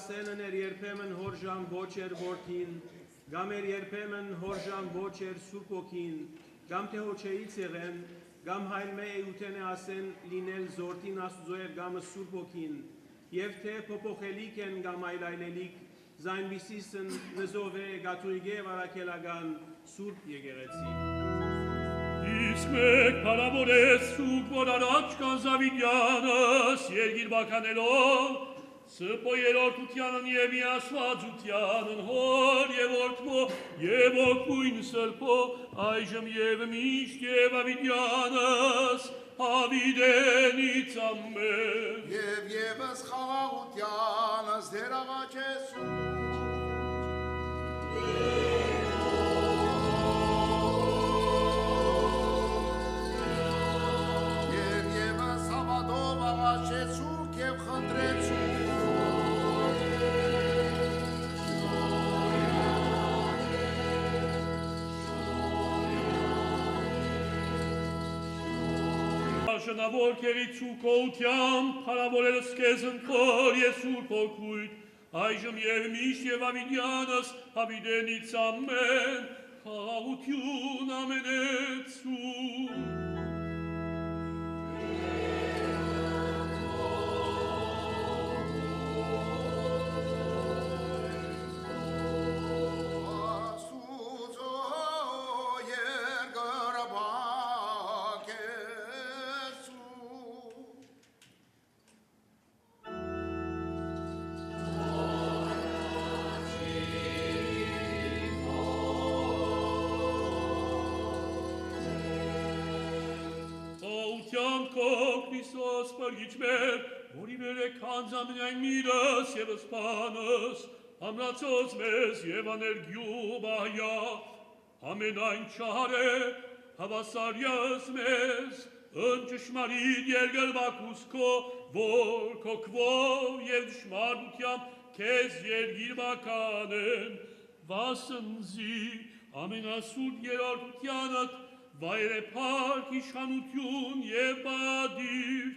ասենն էր երբեմն հորժան ոչ էր որդին, գամ էր երբեմն հորժան ոչ էր Սուրբ Օքին, գամ թե հոչեից եղեն, գամ հայլմե էութեն է ասեն լինել զորտին Աստուծո էր գամը Սուրբ Օքին, եւ թե փոփոխելիք են գամ այլայլելիք, զայն բիսիսն նզով է գաթույգե վարակելական Սուրբ եկեղեցի։ Իսկ մեկ պարավորեց սուկ, որ առաջ կան Զավիդյանս, երգիր բականելով, սպո երորդությանն և իասվածությանն հոր և որդմո և ոգույն սրպո, այժմ և միշտ և Ավիդյանս, Ավիդենից ամեն։ Եվ ևս խաղաղությանս դեր աղաչեսու։ Աղաչեցուք և խնդրեցուք։ Շնավոր կերիցու կողությամբ, պարավորելս կեզն կոր և սուրբ ոգույտ, այժմ և միշտ և Ավիդյանս, Ավիդենից ամեն, խաղաղություն ամենեցու։ Քրիստոս պրգիչ մեր, որի վեր է կանձամնայն միրս և սպանս, ամրացոց մեզ և աներգյու բահյա, ամենայն չար է, հավասարյաս մեզ, ընճշմարիտ երգրվակուս քո, որ քո քվով և դշմարությամբ քեզ երգիր բականեն, վասնզի ամենասուրբ երորդությանդ, վայրեպարք իշխանություն և բադիր,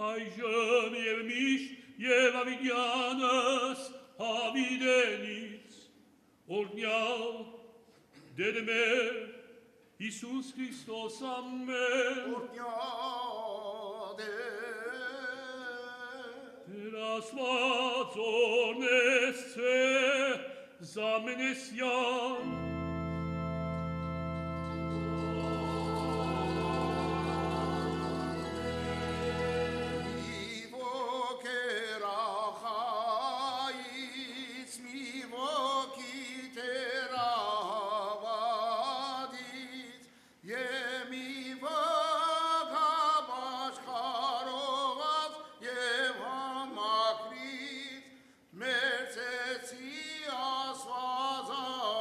այժմ և միշտ և Ավիդյանս, Ավիդենից, օրնյալ, դեր մեր, Իսուս Քրիստոս ամեն, օրնյալ դեր ասված օրնես ցե, զամենեսյան, Mercեցի ասվածային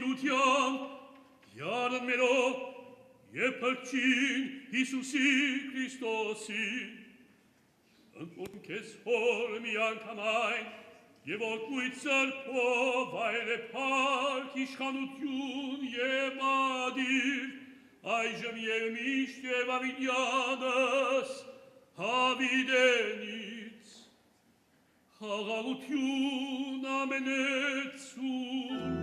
սիրության, յարն մերով և փրկչին Հիսուսի Քրիստոսի, ընտրում քեզ հոր մի անգամայն, և ոգույց սրբով այլ է փառք իշխանություն և ադիր, այժմ և միշտ և ավիդյանս հավիդենից, խաղաղություն ամենեցուն,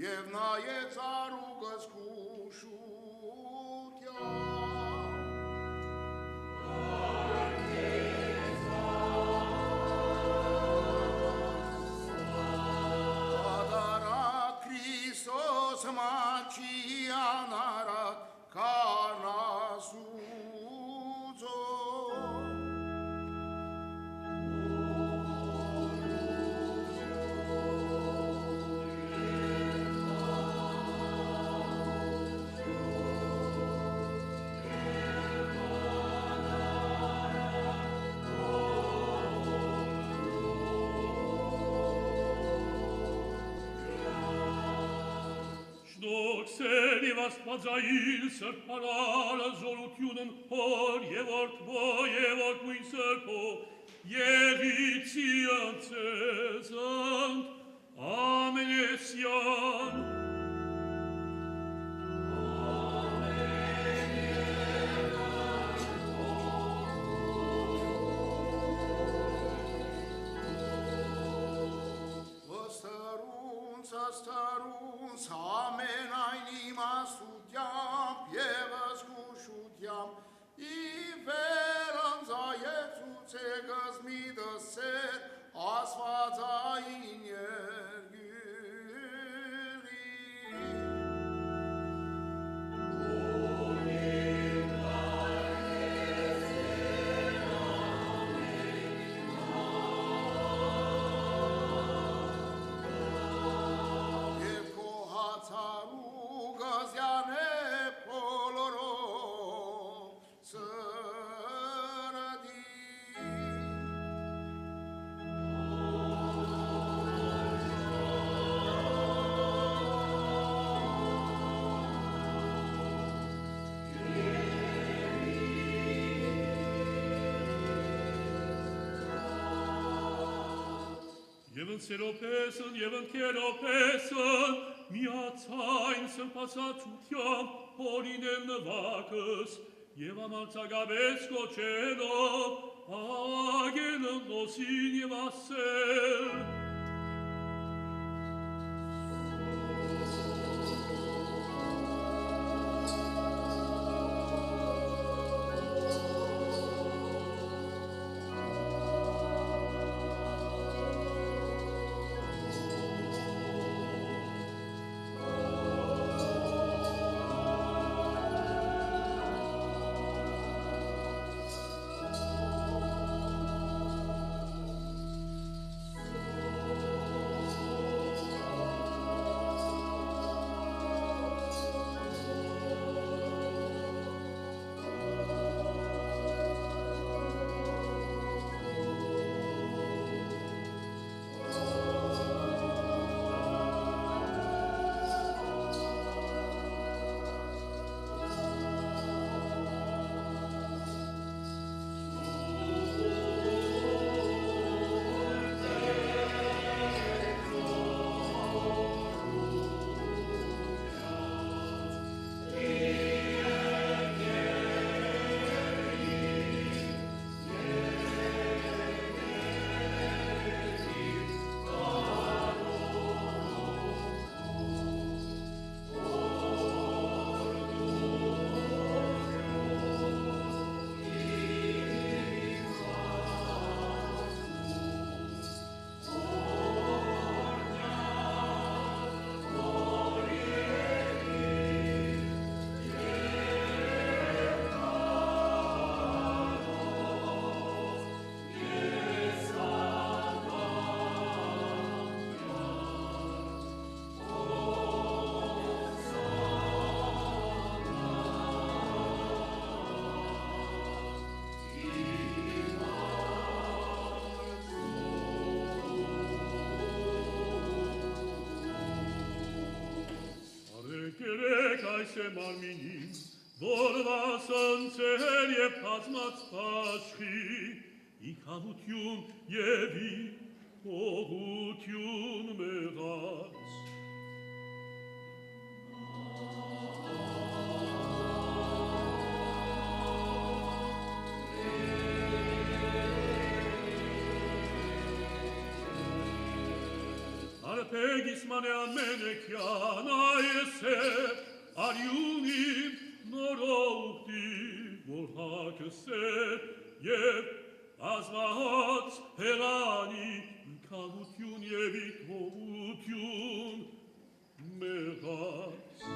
Եվ նայեց արուգս կուշության Ադարակ Քրիստոս մաչի անարակ կանասուծո Շնորհքսեր և աստվածային սրբարարը զորությունն հոր և որդվո և որդվույն սրբո եղիցի անցեզանք ամենեսյան Աստարունց ամենայն իմաստությամբ և զգուշությամբ ի վեր անձայեցուց է գզմի դսեր աստվածային երգյուրի ընսերոպես եւ ընկերոպես միացայն սրբացածությամբ հորինել նվակս եւ ամացագաբես կոչելով ագել նոսին եւ ասել Մարմինին, որ վասնցել և կազմած պաշխի, իքանություն և փողություն մեղած։ Արպեգիս մանե ամենեքյան այսեր, Արյունիմ նորողտի, որ հակսեր և ազվահաց հեղանի իքանություն և իքողություն մեղած։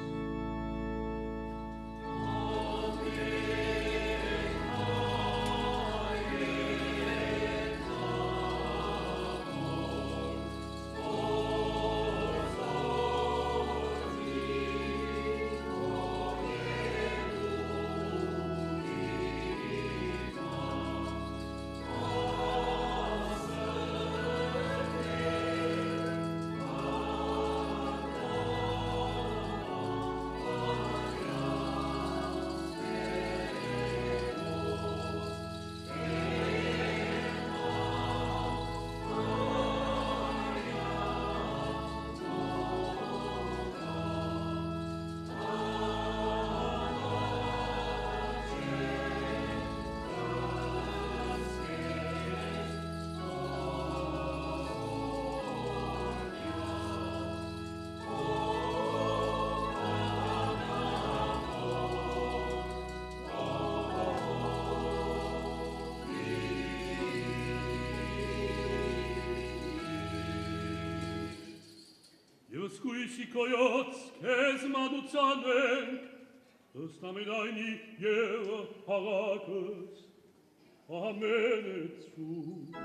Սկույսի կոյոց կեզ մադուցանենք, ըստամենայնի և հաղակս ամենեցում։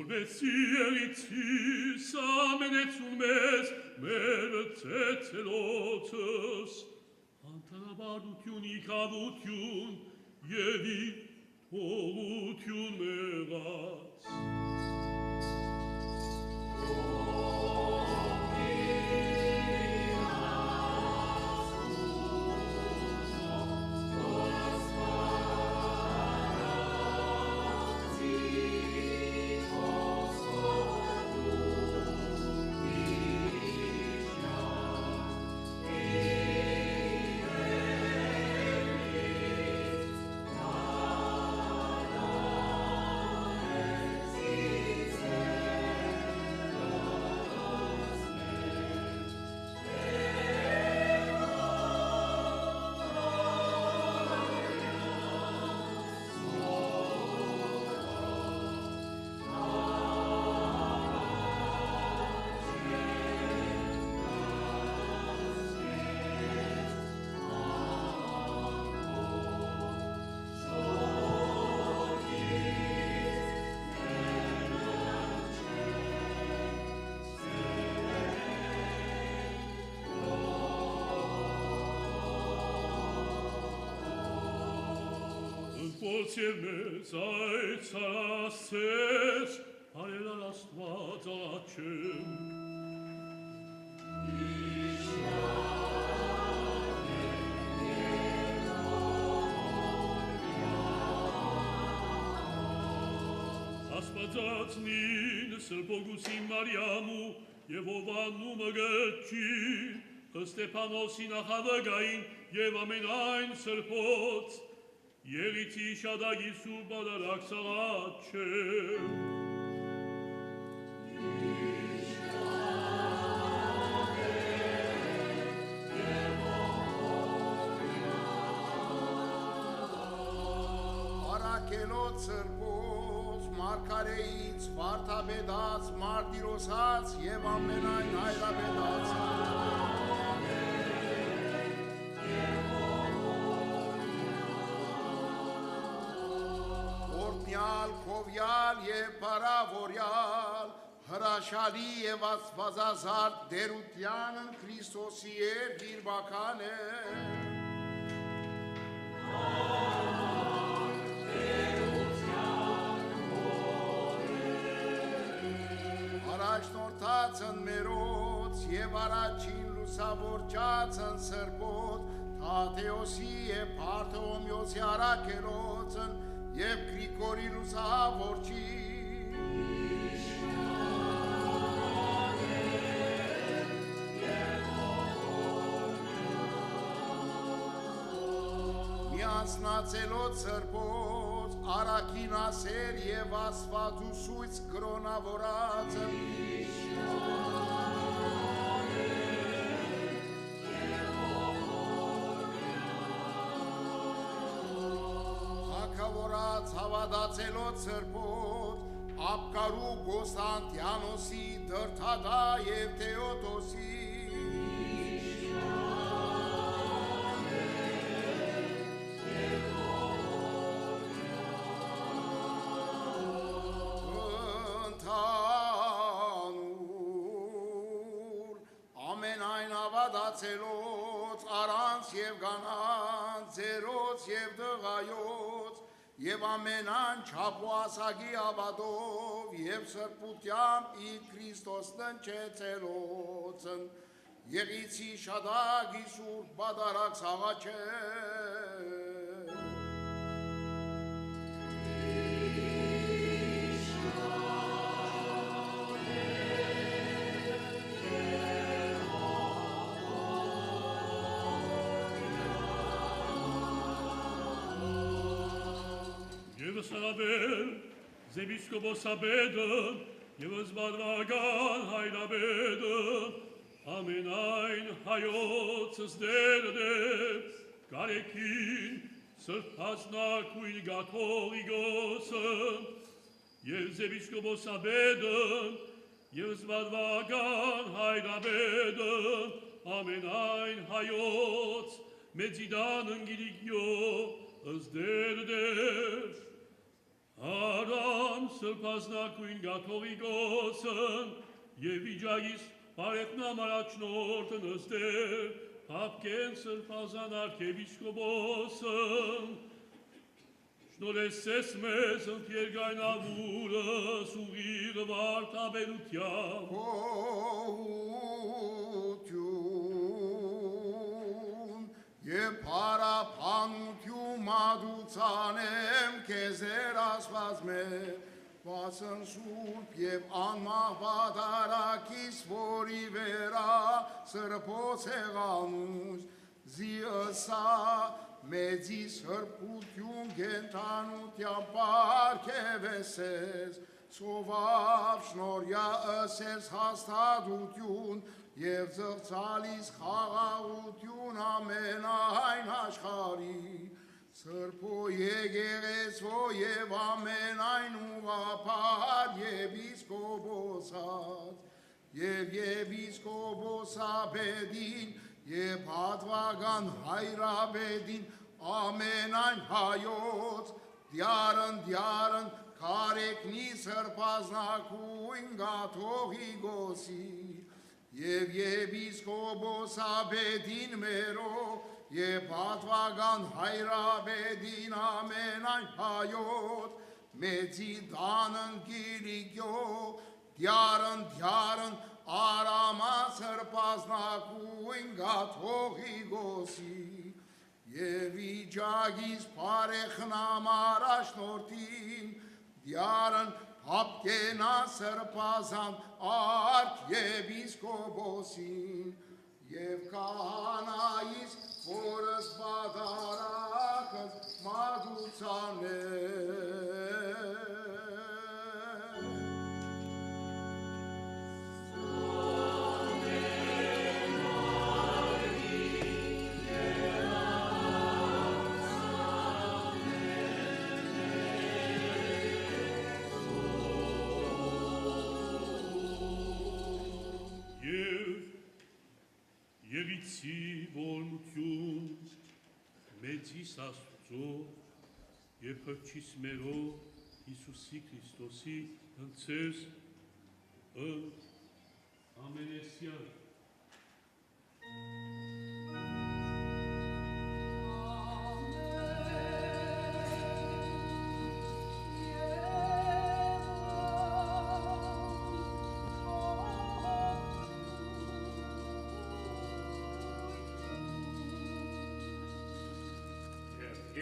Որպես երիցիս ամենեցուն մեզ մեր ծեցելոցս, անտանաբարդություն իքավություն և ի թողություն մեղած։ Ոնց և մեզ այդ սարասես, արելար աստված աղաչեմ։ Ասպածածնին սրբոգուսի Մարյամու և ովանումը գրջին, Ստեփանոսի նախավգային և ամենայն սրբոց, Եղիցի շադագի սուրբ բադարակ սաղաչեմ։ Արաքելոց սրբոց, մարգարեից, վարդապետած, մարտիրոսած և ամենայն հայրապետած, Քովյալ և պարավորյալ, հրաշալի և աստվածազարդ դերությանն Քրիստոսի և գիրբական է։ Առաջնորդածն մերոց և առաջին լուսավորչածն սրբոց, Թադեոսի և Բարթոլոմեոսի արաքելոցն և Գրիգորի լուսավորչի, միանձնացելոց սրբոց, առաքինասեր և աստվածուսույց կրոնավորածն, Հակավորած հավատացելոց սրբոց, Աբկարու Կոստանդիանոսի, Դրթադա և Թեոդոսի, ընդհանուր ամենայն հավատացելոց, առանց և գանանց, ձերոց և դղայոց, և ամենան չափու ասագի ավադով և սրբությամբ իր Քրիստոսն ընչեցելոցն, Եղիցի շադագի սուրբ բադարակ սաղաչեմ։ Եվս հարաբեր, զեպիսկոպոսաբեդը, եվս բադվագան հայրաբեդը, ամենայն հայոցս դերդեվ, կարեկին, սրբասնակույն գաթողիկոսը, և զեպիսկոպոսաբեդը, եվս բադվագան հայրաբեդը, ամենայն հայոց, մեծիդան ընգիրիկյո, ըստ դերդև, Aran sırpazնակույն գաթողիկոսն և իջագիս բարեխնամ առաջնորդն ըստեր հապկեն սրպազան արքեպիսկոպոսն շնորհեցես մեզ ընթերգայնավուրս ուղիղ վարդապետությամբ Հողություն և պարապանություն մադուցանեմ կեզեր ասված մեր Վասն սուրբ և անմահվադարակիս, որի վերա սրբոց եղանուս, զիըսա մեծի սրբություն գենթանության պարգևեսես, սովավ շնորյա ըսես հաստատություն և զղծալիս խաղաղություն ամենայն աշխարհի, Սրբո եկեղեցվո և ամենայն ուղղափառ եպիսկոպոսած և եպիսկոպոսաբեդին և պատվական հայրաբեդին ամենայն հայոց դյարն կարեկնի սրբազնակույն գաթողիկոսի և եպիսկոպոսաբեդին մերով և պատվական հայրաբեդին ամենայն հայոց, մեծի դանն գիրիկյո, դյարն արամա սրպազնակույն գաթողիկոսի, և իջագիս բարեխնամ առաջնորդին, դյարն հապկենա սրպազան արք եպիսկոպոսին, և կահանայիս որս բադարակս մադուցանեմ Եվիցի որնություն մեծիս աստուծո և հրճիս մերով Իսուսի Քրիստոսի ընցես ամենեսյան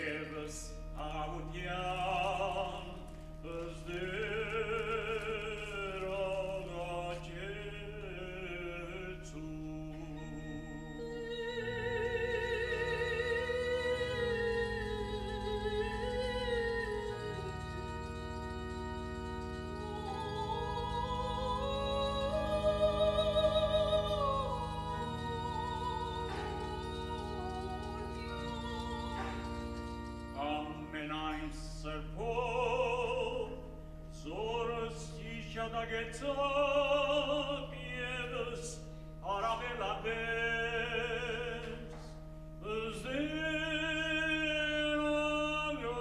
Եվս աղության ըզդեր աղաչեցու Ամենայն սրբով զորս իշադագեցակ եվս արավելապես ըզդեր աղաչեցու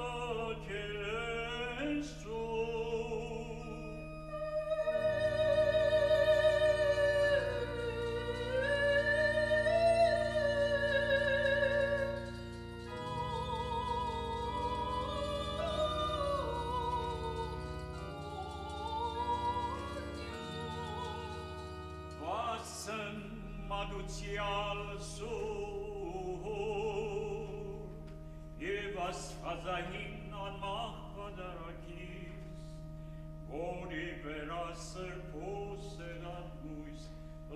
Մադուցյալ սուր և ասվածային անմահ պադարակիս, որի վերա սրբոս սեղանույս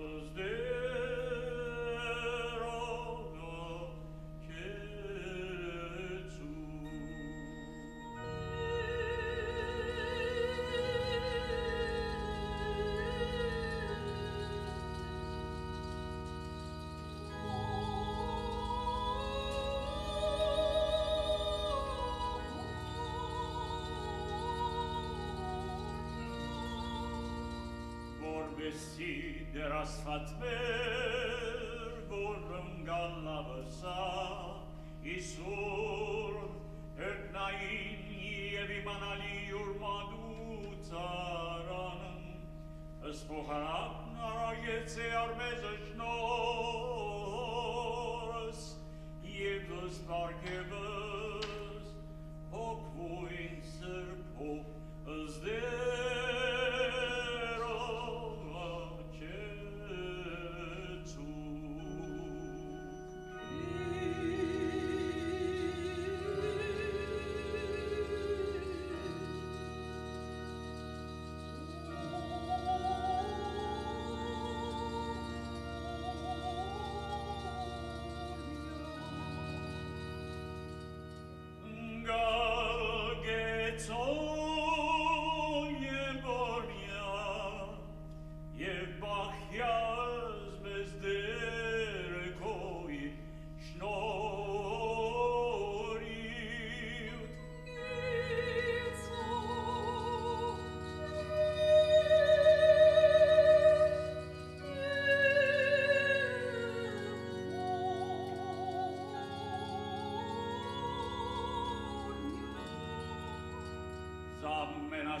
ըզդեր աղաչեցու Որբեսի դեր ասված մեր, որն գալավսա, Իսուր, հերտնային և իմանալիու եկեցե արմեզը շնորս, և դս բարգևս, հոգվույն սրբով ըզդերով աչեցու։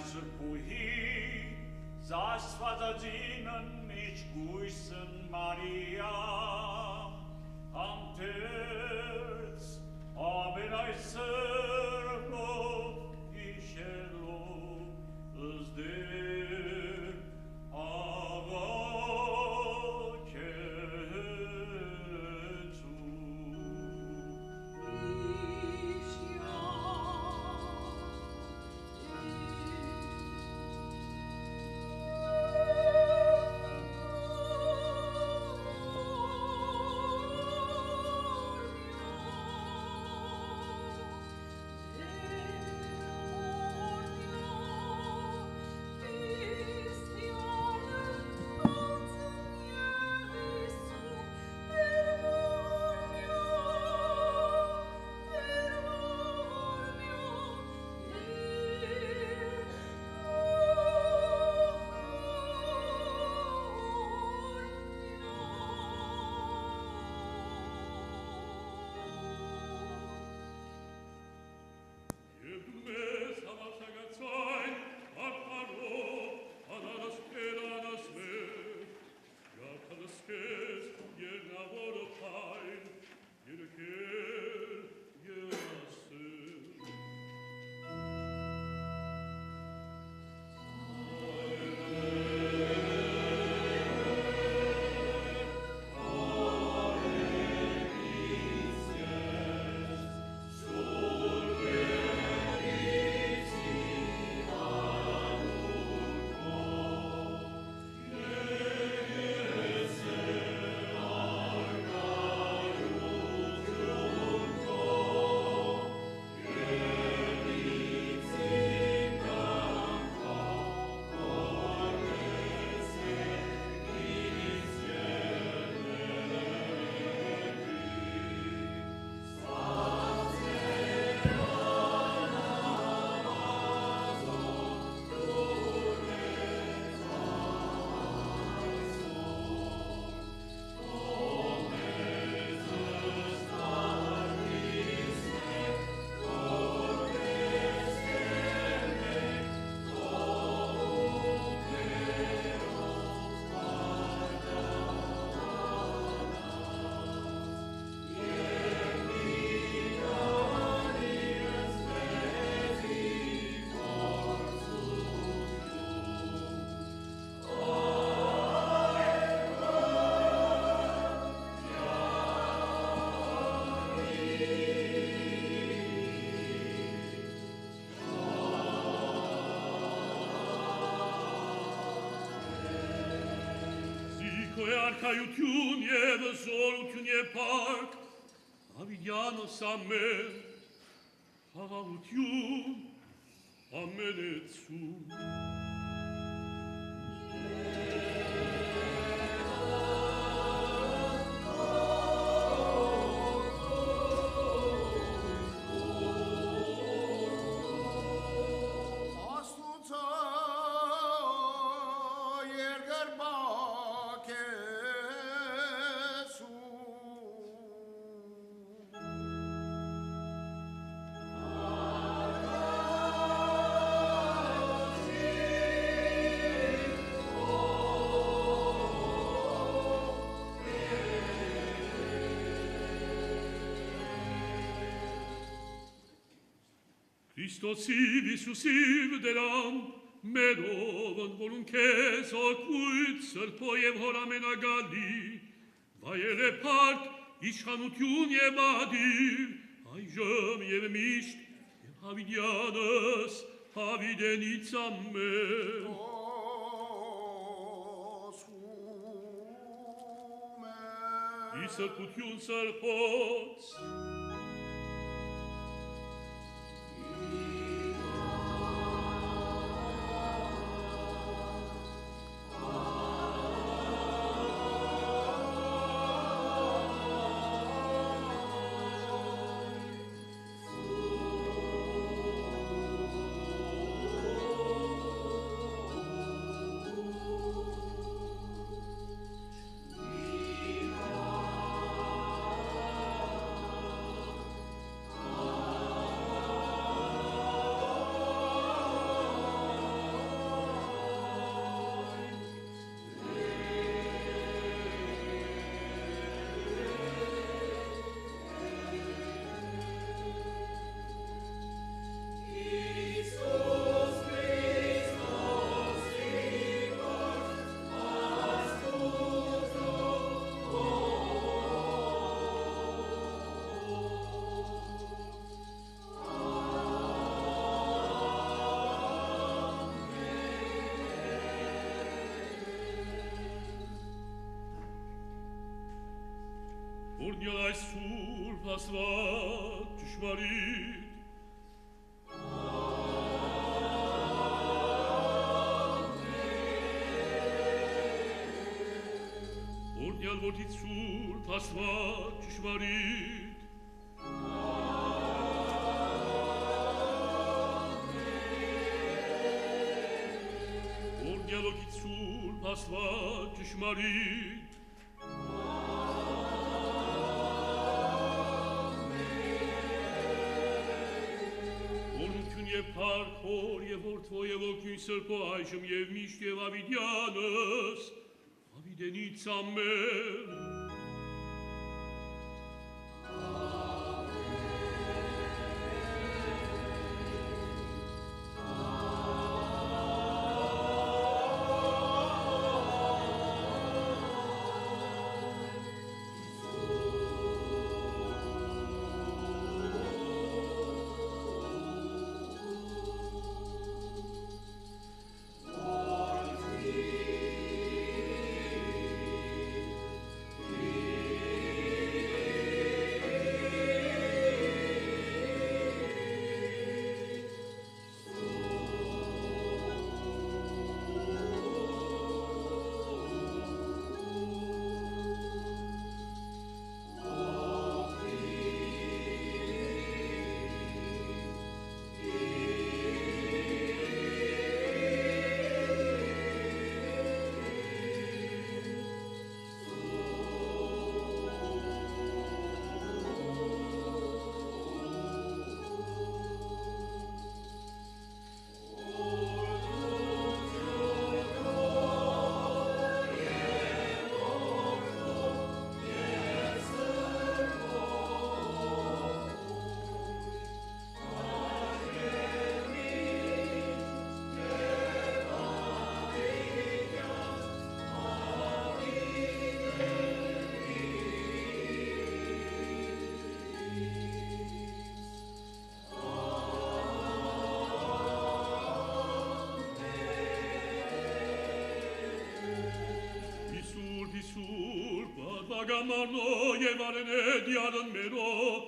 Սրբուհի, զաստվածածինն միջգույսն Մարիա, համտերց ամենայ սրբով իշելով ըզդեր Արքայություն և զորություն և փառք, Ավիդյանոս ամեն, խաղաղություն ամենեցու։ Աստուծո Christosiv Iisusiv deram, Merov volunces ocuit sărpoiev horamena gali, Vaele part ișhanutiun e badir, Aijăm ev miști, havidianăs, havidenița mea. I sărputiun sărpoți, Urnialai sul pasvat ճշմարիտ Urnial votit sul pasvat ճշմարիտ Urnial votit sul pasvat ճշմարիտ Եվ փառքոր եւ որդվո եւ օգին սրբո այժմ եւ միշտ եւ ավիդյանս ավիդենից ամեն Gamarno եւ արենեդիարն մերով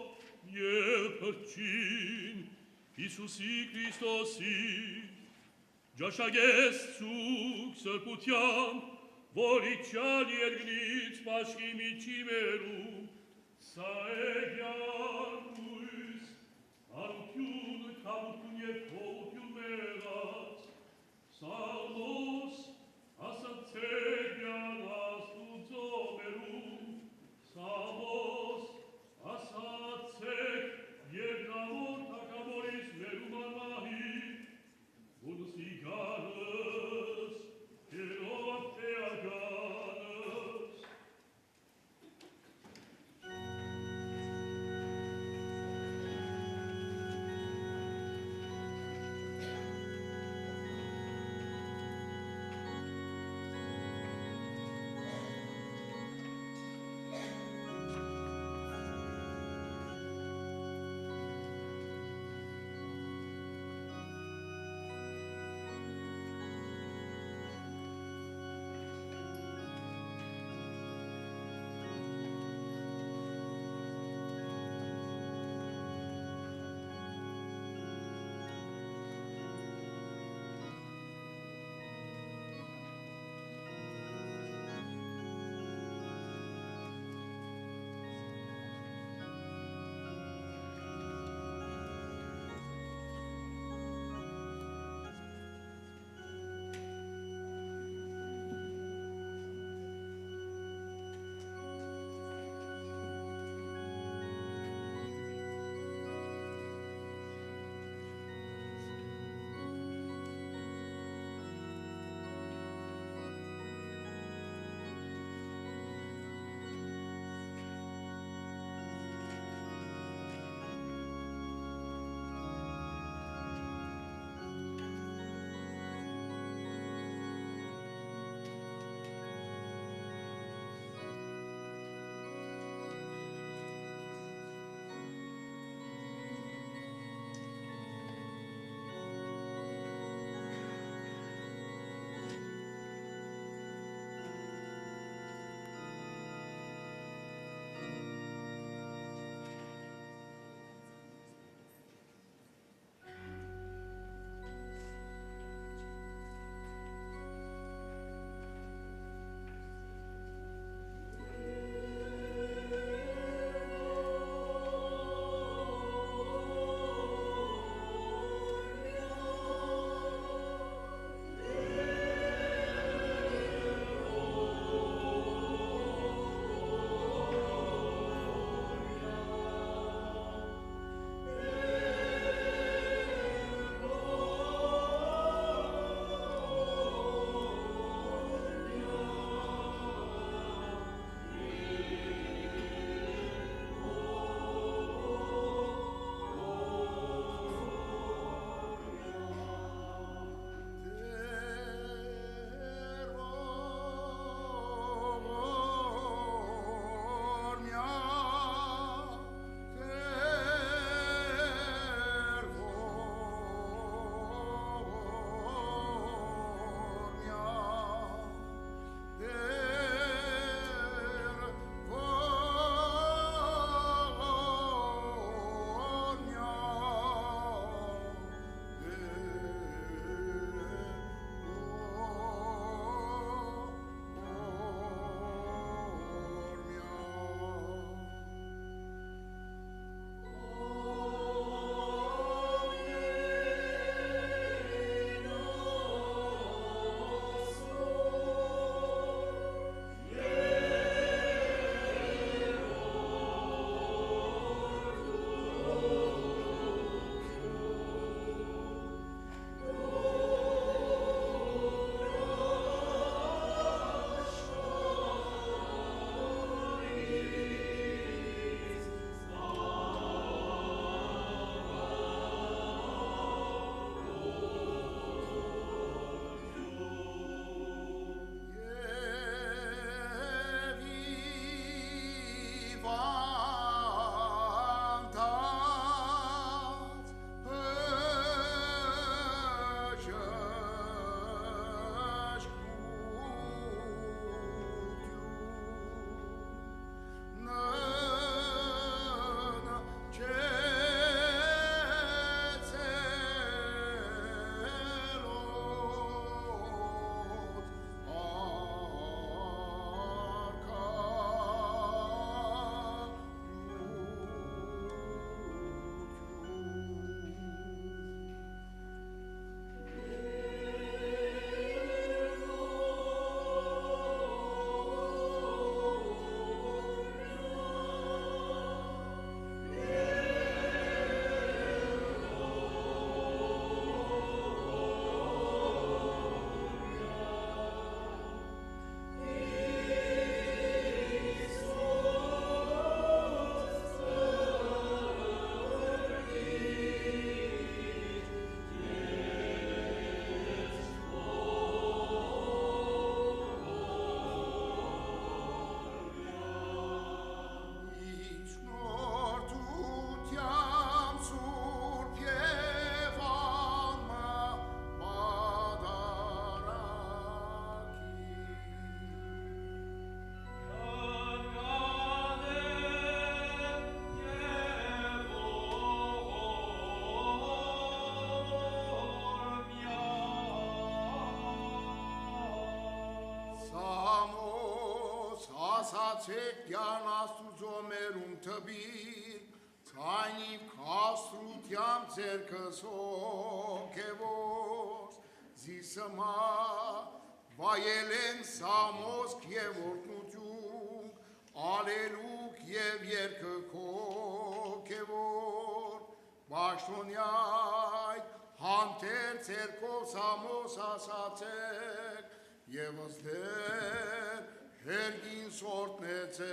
եւ փրկին Իսուսի Քրիստոսի ջաշագես ցուկ սրբության որ իջալ երկնից պաշկի միջի մերում սա է գյարույս արություն կավություն եւ փոխություն մեղած Սալմոս ասացեգյան աստուծո մերում Samos asacek jednavor takamoris merum armahi Unus iganus erot teaganus Յացեք յան աստուծո մերում թբիր, Ցայնիվ կասրությամ ձերքս հոգևոր, Զիսմա վայելեն սամոսք և օրտնություն, Ալելուկ և երկը հոգևոր, Բաշտոնյայք հանթեր ձերքով սամոս ասացեք, Եվ ըստեր հերգին սորտնեցեք,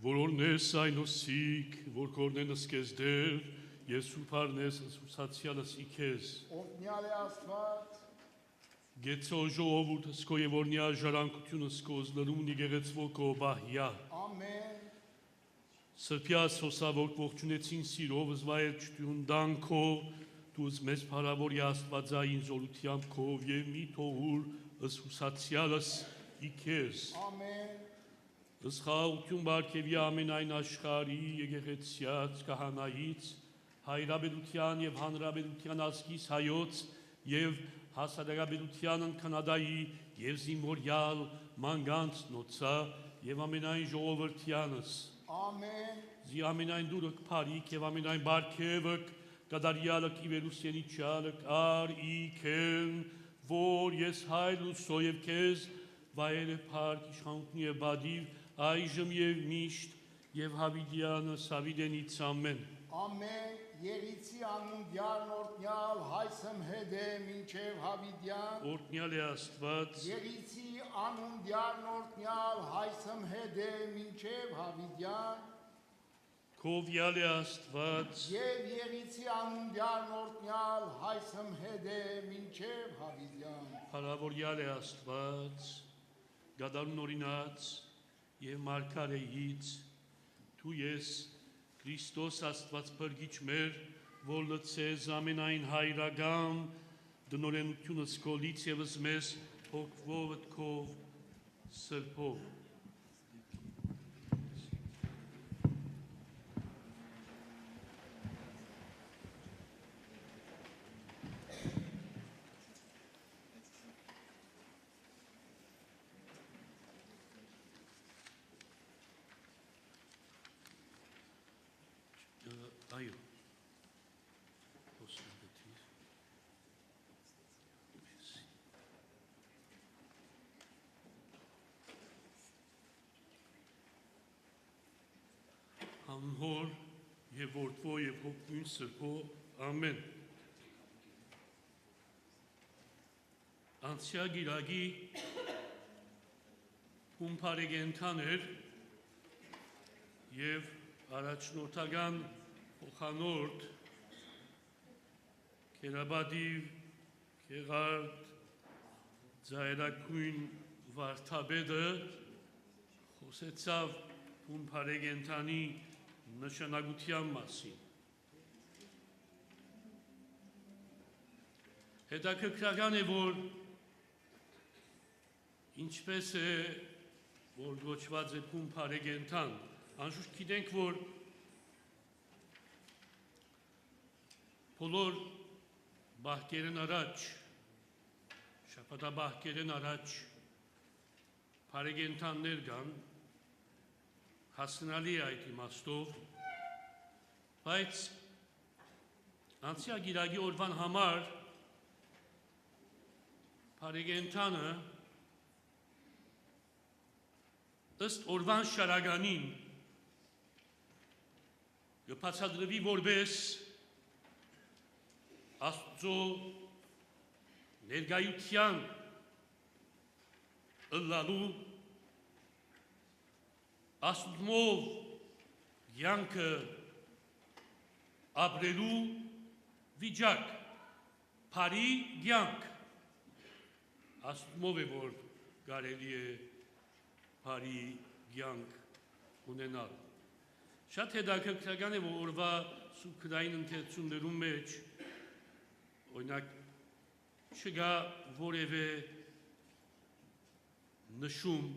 Որոնես այն ոսիկ, որ կորնենս կեզ դեր, ես ու պարնես ասուսացյալս իքեզ։ Օրհնյալ է Աստված, Գեցո ժողովուրդս քո եւ օրնյա ժառանգությունս քո զլրուն եկեղեցվո քո բահյա Ամեն Սրբյաս հոսավոր ողջունեցին սիրով զվայել ճտյուն դանքո դուզ մեզ փարավորի աստվածային զորությամբ քով եւ մի թողուր ըս հուսացյալս իքես Ամեն Ըսխաղություն բարգևի ամենայն աշխարհի եկեղեցիած կահանայից հայրաբերության եւ հանրաբերության ազգիս հայոց եւ հասարակաբերությանն Կանադայի եւ զինվորյալ մանգանց նոցա եւ ամենայն ժողովրդյանս Ամեն զի ամենայն դուրք փարիք եւ ամենայն բարգևք կդարյալը կիվերուսյանի չալը կար իքեն որ ես հայր լուսո եւ քեզ վայել փարք իշխանություն եւ բադիվ այժմ եւ միշտ եւ հավիդյանս հավիդենից ամեն Ամեն Երիցի անունդյալ նորտնյալ հայսմ հետե մինչև հավիդյան օրտնյալ է Աստված Երիցի անունդյալ նորտնյալ հայսմ հետե մինչև հավիդյան Քովյալ է Աստված Եվ Երիցի անունդյալ նորտնյալ հայսմ հետե մինչև հավիդյան Փարավորյալ է Աստված գադարուն օրինաց եւ մարգարեից դու ես Քրիստոս Աստված բրգիչ մեր որ լցես ամենայն հայրական դնորենությունս քոլից եւս մեզ հոգվով քով սրբով Այո Անհոր եւ որդվո եւ հոգուն սրբո ամեն Անցյա գիրագի փումփարեգենթաներ եւ առաջնորդական Փոխանորդ Կերաբադիվ Կեղարդ Ձայրակույն Վարդապետը խոսեցավ Փումփարեգենթանի նշանակության մասին Հետաքրքրական է որ ինչպես է որ գոչված է Փումփարեգենթան անշուշտ գիտենք որ Բոլոր բահկերն առաջ, շապատաբահկերն առաջ փարեգենթաններ կան, հասնալի է այդ իմաստով, բայց անցյա գիրագի օրվան համար փարեգենթանը ըստ օրվան շարականին կբացատրվի որպես Աստծո ներկայության ըլլալու Աստծով յանքը ապրելու վիճակ, բարի յանք Աստծով է որ կարելի է բարի յանք ունենալ Շատ հետաքրքրական է որ օրվա սուբքրային ընթերցումներում մեջ Օրինակ չկա որևէ նշում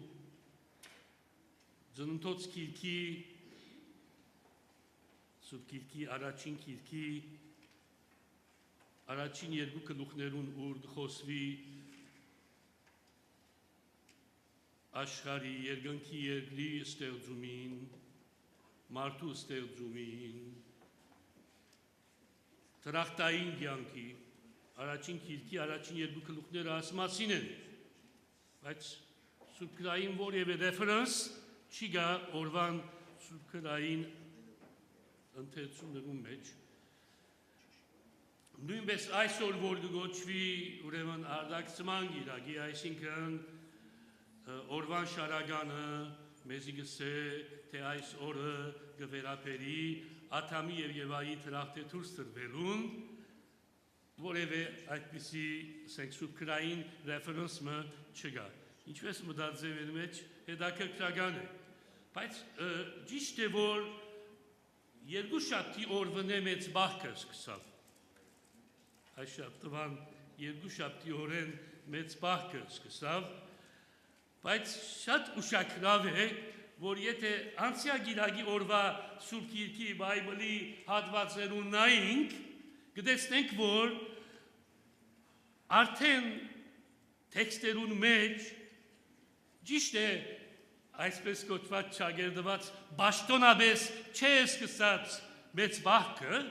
ծննդոց քիրքի Սուրբ քիրքի առաջին քիրքի առաջին երկու գլուխներուն ուր խոսվի աշխարհի երկնքի երկրի ստեղծումին մարդու ստեղծումին Տրախտային կյանքի առաջին քիրքի առաջին երկու գլուխները ասմասին են բայց սուրբքրային որևէ ռեֆերենս չի գա օրվան սուրբքրային ընթերցումներում մեջ նույնպես այսօր որ գոչվի ուրեմն արտաքսման գիրագի այսինքն օրվան շարականը մեզի գսե թե այս օրը կվերապերի Աթամի եւ Եվայի թրախտե դուրս տրվելուն որևէ այդպիսի սեքսուկրային ռեֆերենսը չկա։ Ինչպես մտածել մեջ հետաքրքրական է։ Բայց ճիշտ է, որ երկուշաբթի օրվա մեծ բախքը սկսավ։ Այս շաբթվան երկուշաբթի օրեն մեծ բախքը սկսավ, բայց շատ ուշագրավ է, որ եթե անցյալ գիրագի օրվա Սուրբ Գիրքի Բայբլի հատվածներուն նայենք, կտեսնենք, որ արդեն տեքստերուն մեջ ճիշտ է այսպես կոչված ճագերդված բաշտոնաբես չէ սկսած մեծ բախքը,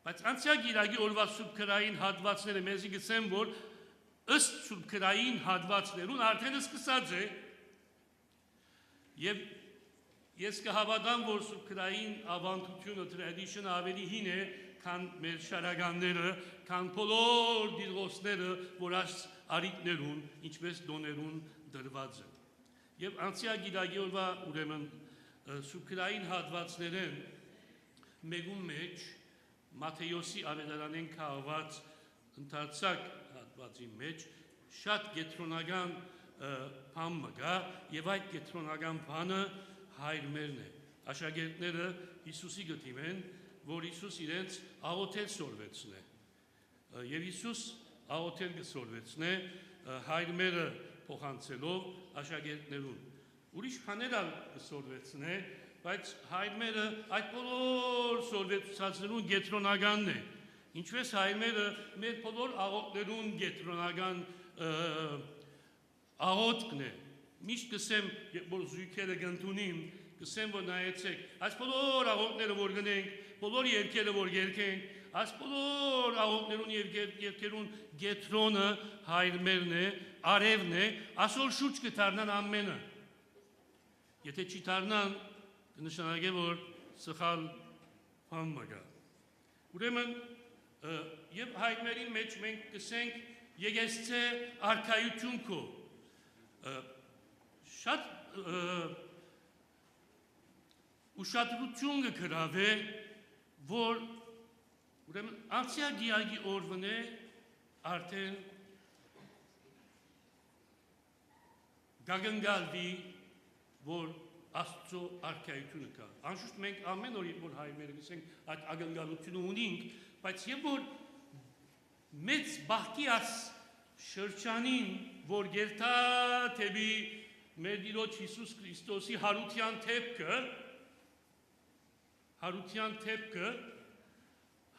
բայց անցյալ գիրագի օրվա սուրբքրային հատվածները մեզի գսեն, որ ըստ սուրբքրային հատվածներուն արդեն սկսած է, և ես կհավատամ, որ սուրբքրային ավանդությունը, tradition ավելի հին է, քան մեր շարականները, քան բոլոր դիրոսները, որ այս արիտներուն, ինչպես դոներուն դրված է։ Եվ անցյալ գիրագի օրվա ուրեմն սուրբքրային հատվածներեն մեկում մեջ Մատթեոսի ավետարանեն քաղված ընդարձակ հատվածի մեջ շատ կենտրոնական բան մգա եւ այդ կենտրոնական բանը հայրմերն է։ Աշակերտները Հիսուսի գտիմեն, որ Հիսուս իրենց աղոթել սորվեցնե։ Եվ Հիսուս աղոթել կսորվեցնե հայրմերը փոխանցելով աշակերտներուն։ Ուրիշ բաներ կսորվեցնե, բայց հայրմերը այդ բոլոր սորվեցածներուն կենտրոնականն է։ Ինչպես հայրմերը մեր բոլոր աղոթներուն կենտրոնական աղոթքն է։ Միշտ կսեմ, որ զույգերը կընդունիմ, կսեմ, որ նայեցեք, այս բոլոր աղոթները որ գնենք, բոլոր երգերը որ երգենք, այս բոլոր աղոթներուն եւ երգերուն կենտրոնը հայրմերն է, արևն է, ասոր շուրջ կդառնան ամենը։ Եթե չի դառնան, կնշանակե, որ սխալ բան մգա։ Ուրեմն, եւ հայրմերի մեջ մենք կսենք եկեղեցի արքայություն քո։ Շատ ուշադրություն կգրավե, որ ուրեմն անցյալ գիրագի օրվան է արդեն գագնգալվի, որ Աստծո արքայությունը կա։ Անշուշտ մենք ամեն օր որ հայրմերը գսենք այդ ագնգալությունը ունենք, բայց երբ որ մեծ բախքի աս շրջանին, որ գերտա թեպի մեր Տիրոջ Հիսուս Քրիստոսի հարության թեփքը,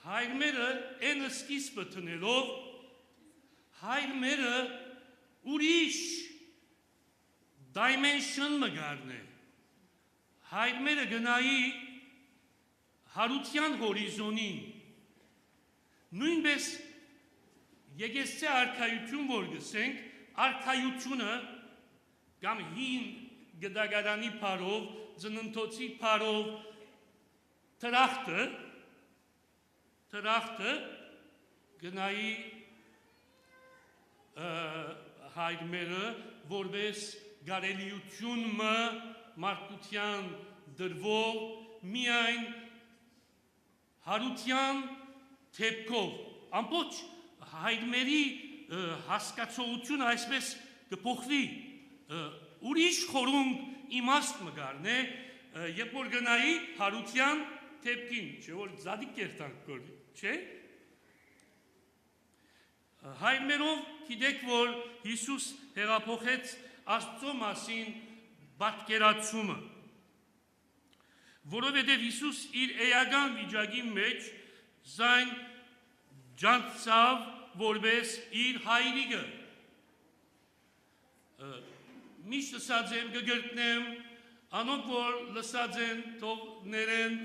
հայրմերը այն սկիզբը տնելով, հայրմերը ուրիշ dimension մգարն է։ Հայրմերը գնայի հարության հորիզոնին, նույնպես եկեղեցի արքայություն որ գսենք, արքայությունը կամ հին գդագարանի փարով, ծննդոցի փարով տրախտը գնայի հայրմերը որպես գարելիությունը մարդկության դրվող միայն հարության թեփքով, ամբողջ հայրմերի հասկացողությունը այսպես կփոխվի, ուրիշ խորունգ իմաստ մգարն է, երբ որ գնայի հարության թեփքին, չէ որ զադիկ կերտանք կորի, չէ։ Հայրմերով գիտեք, որ Հիսուս հեղափոխեց Աստծո մասին պատկերացումը, որովհետև Հիսուս իր էական վիճակի մեջ զայն ջանցավ որպես իր հայրիկը։ Միշտ լսած եմ կգրտնեմ, անոնք որ լսած են թող ներեն,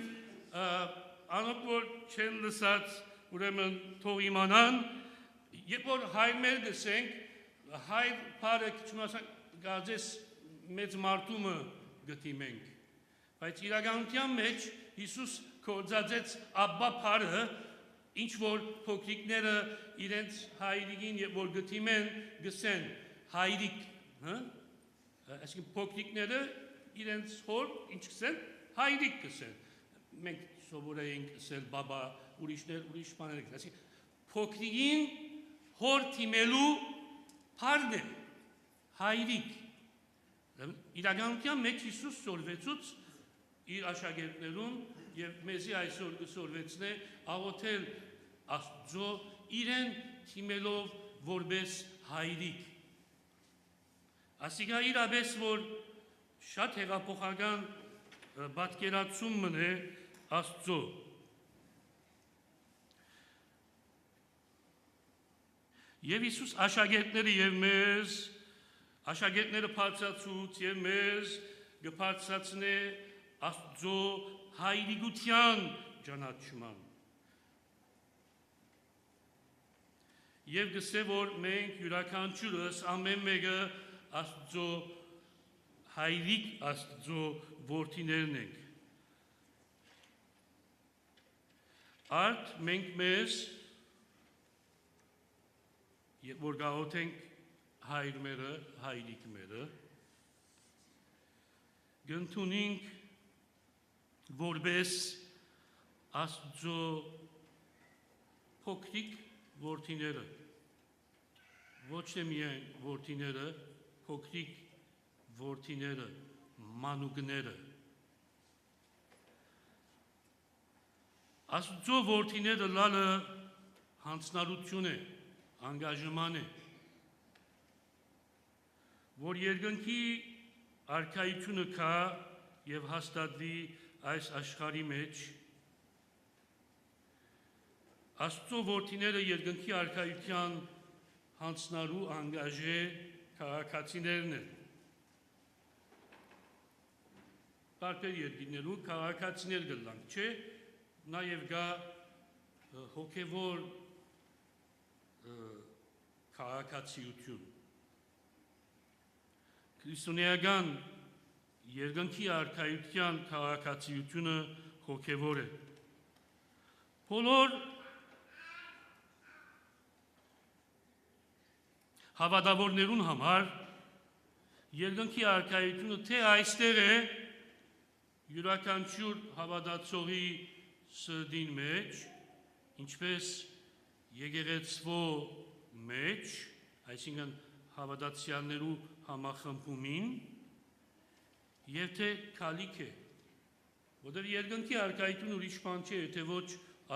անոնք որ չեն լսած ուրեմն թող իմանան, երբ որ հայրմեր գսենք, հայր փարը քիչ գազես մեծ մարդումը գտիմենք, բայց իրականության մեջ Հիսուս կործածեց Աբբա փարը, ինչ որ փոքրիկները իրենց հայրիկին որ գտիմեն գսեն հայրիկ, այսինքն փոքրիկները իրենց հոր ինչ գսեն հայրիկ գսեն, մենք սովորեինք գսել բաբա, ուրիշներ ուրիշ բաներ գսեն, փոքրին հոր թիմելու փարն է, հայրիկ։ Իրականության մեջ Հիսուս սորվեցուց իր աշակերտներուն եւ մեզի այսօր կսորվեցնե աղոթել Աստծո իրեն թիմելով որպես հայրիկ։ Ասիկա իրապես որ շատ հեղափոխական պատկերացում մնե Աստծո։ Եվ Հիսուս աշակերտները եւ մեզ, աշակերտները բարձրացուց եւ մեզ կբարձրացնե Աստծո հայրիկության ճանաչման։ Եվ գսե որ մենք յուրաքանչյուրս ամեն մեկը Աստծո հայրիկ Աստծո որդիներն ենք։ Արդ մենք մեզ որ գաղութենք հայր մերը, հայրիկ մերը, գնթունինք որպես Աստծո փոքրիկ որդիները, ոչ թե միայն որդիները, փոքրիկ որդիները, մանուկները։ Աստծո որդիները լալը հանցնարություն է, անգաժման է, որ երկնքի արքայությունը կա և հաստատվի այս աշխարհի մեջ, Աստծո որդիները երկնքի արքայության հանցնալու անգաժե քաղաքացիներն են։ Տարբեր երկրներու քաղաքացիներ գլանք, չէ, նաև գա հոգևոր քաղաքացիություն։ Քրիստոնեական երկնքի արքայության քաղաքացիությունը հոգևոր է։ Բոլոր հավատավորներուն համար երկնքի արքայությունը թե այստեղ է յուրաքանչյուր հավատացողի սրտին մեջ, ինչպես եկեղեցվո մեջ, այսինքն հավատացյալներու համախմբումին, եւ թե քալիք է, որտեղ երկնքի արքայությունը ուրիշ բան չէ, եթե ոչ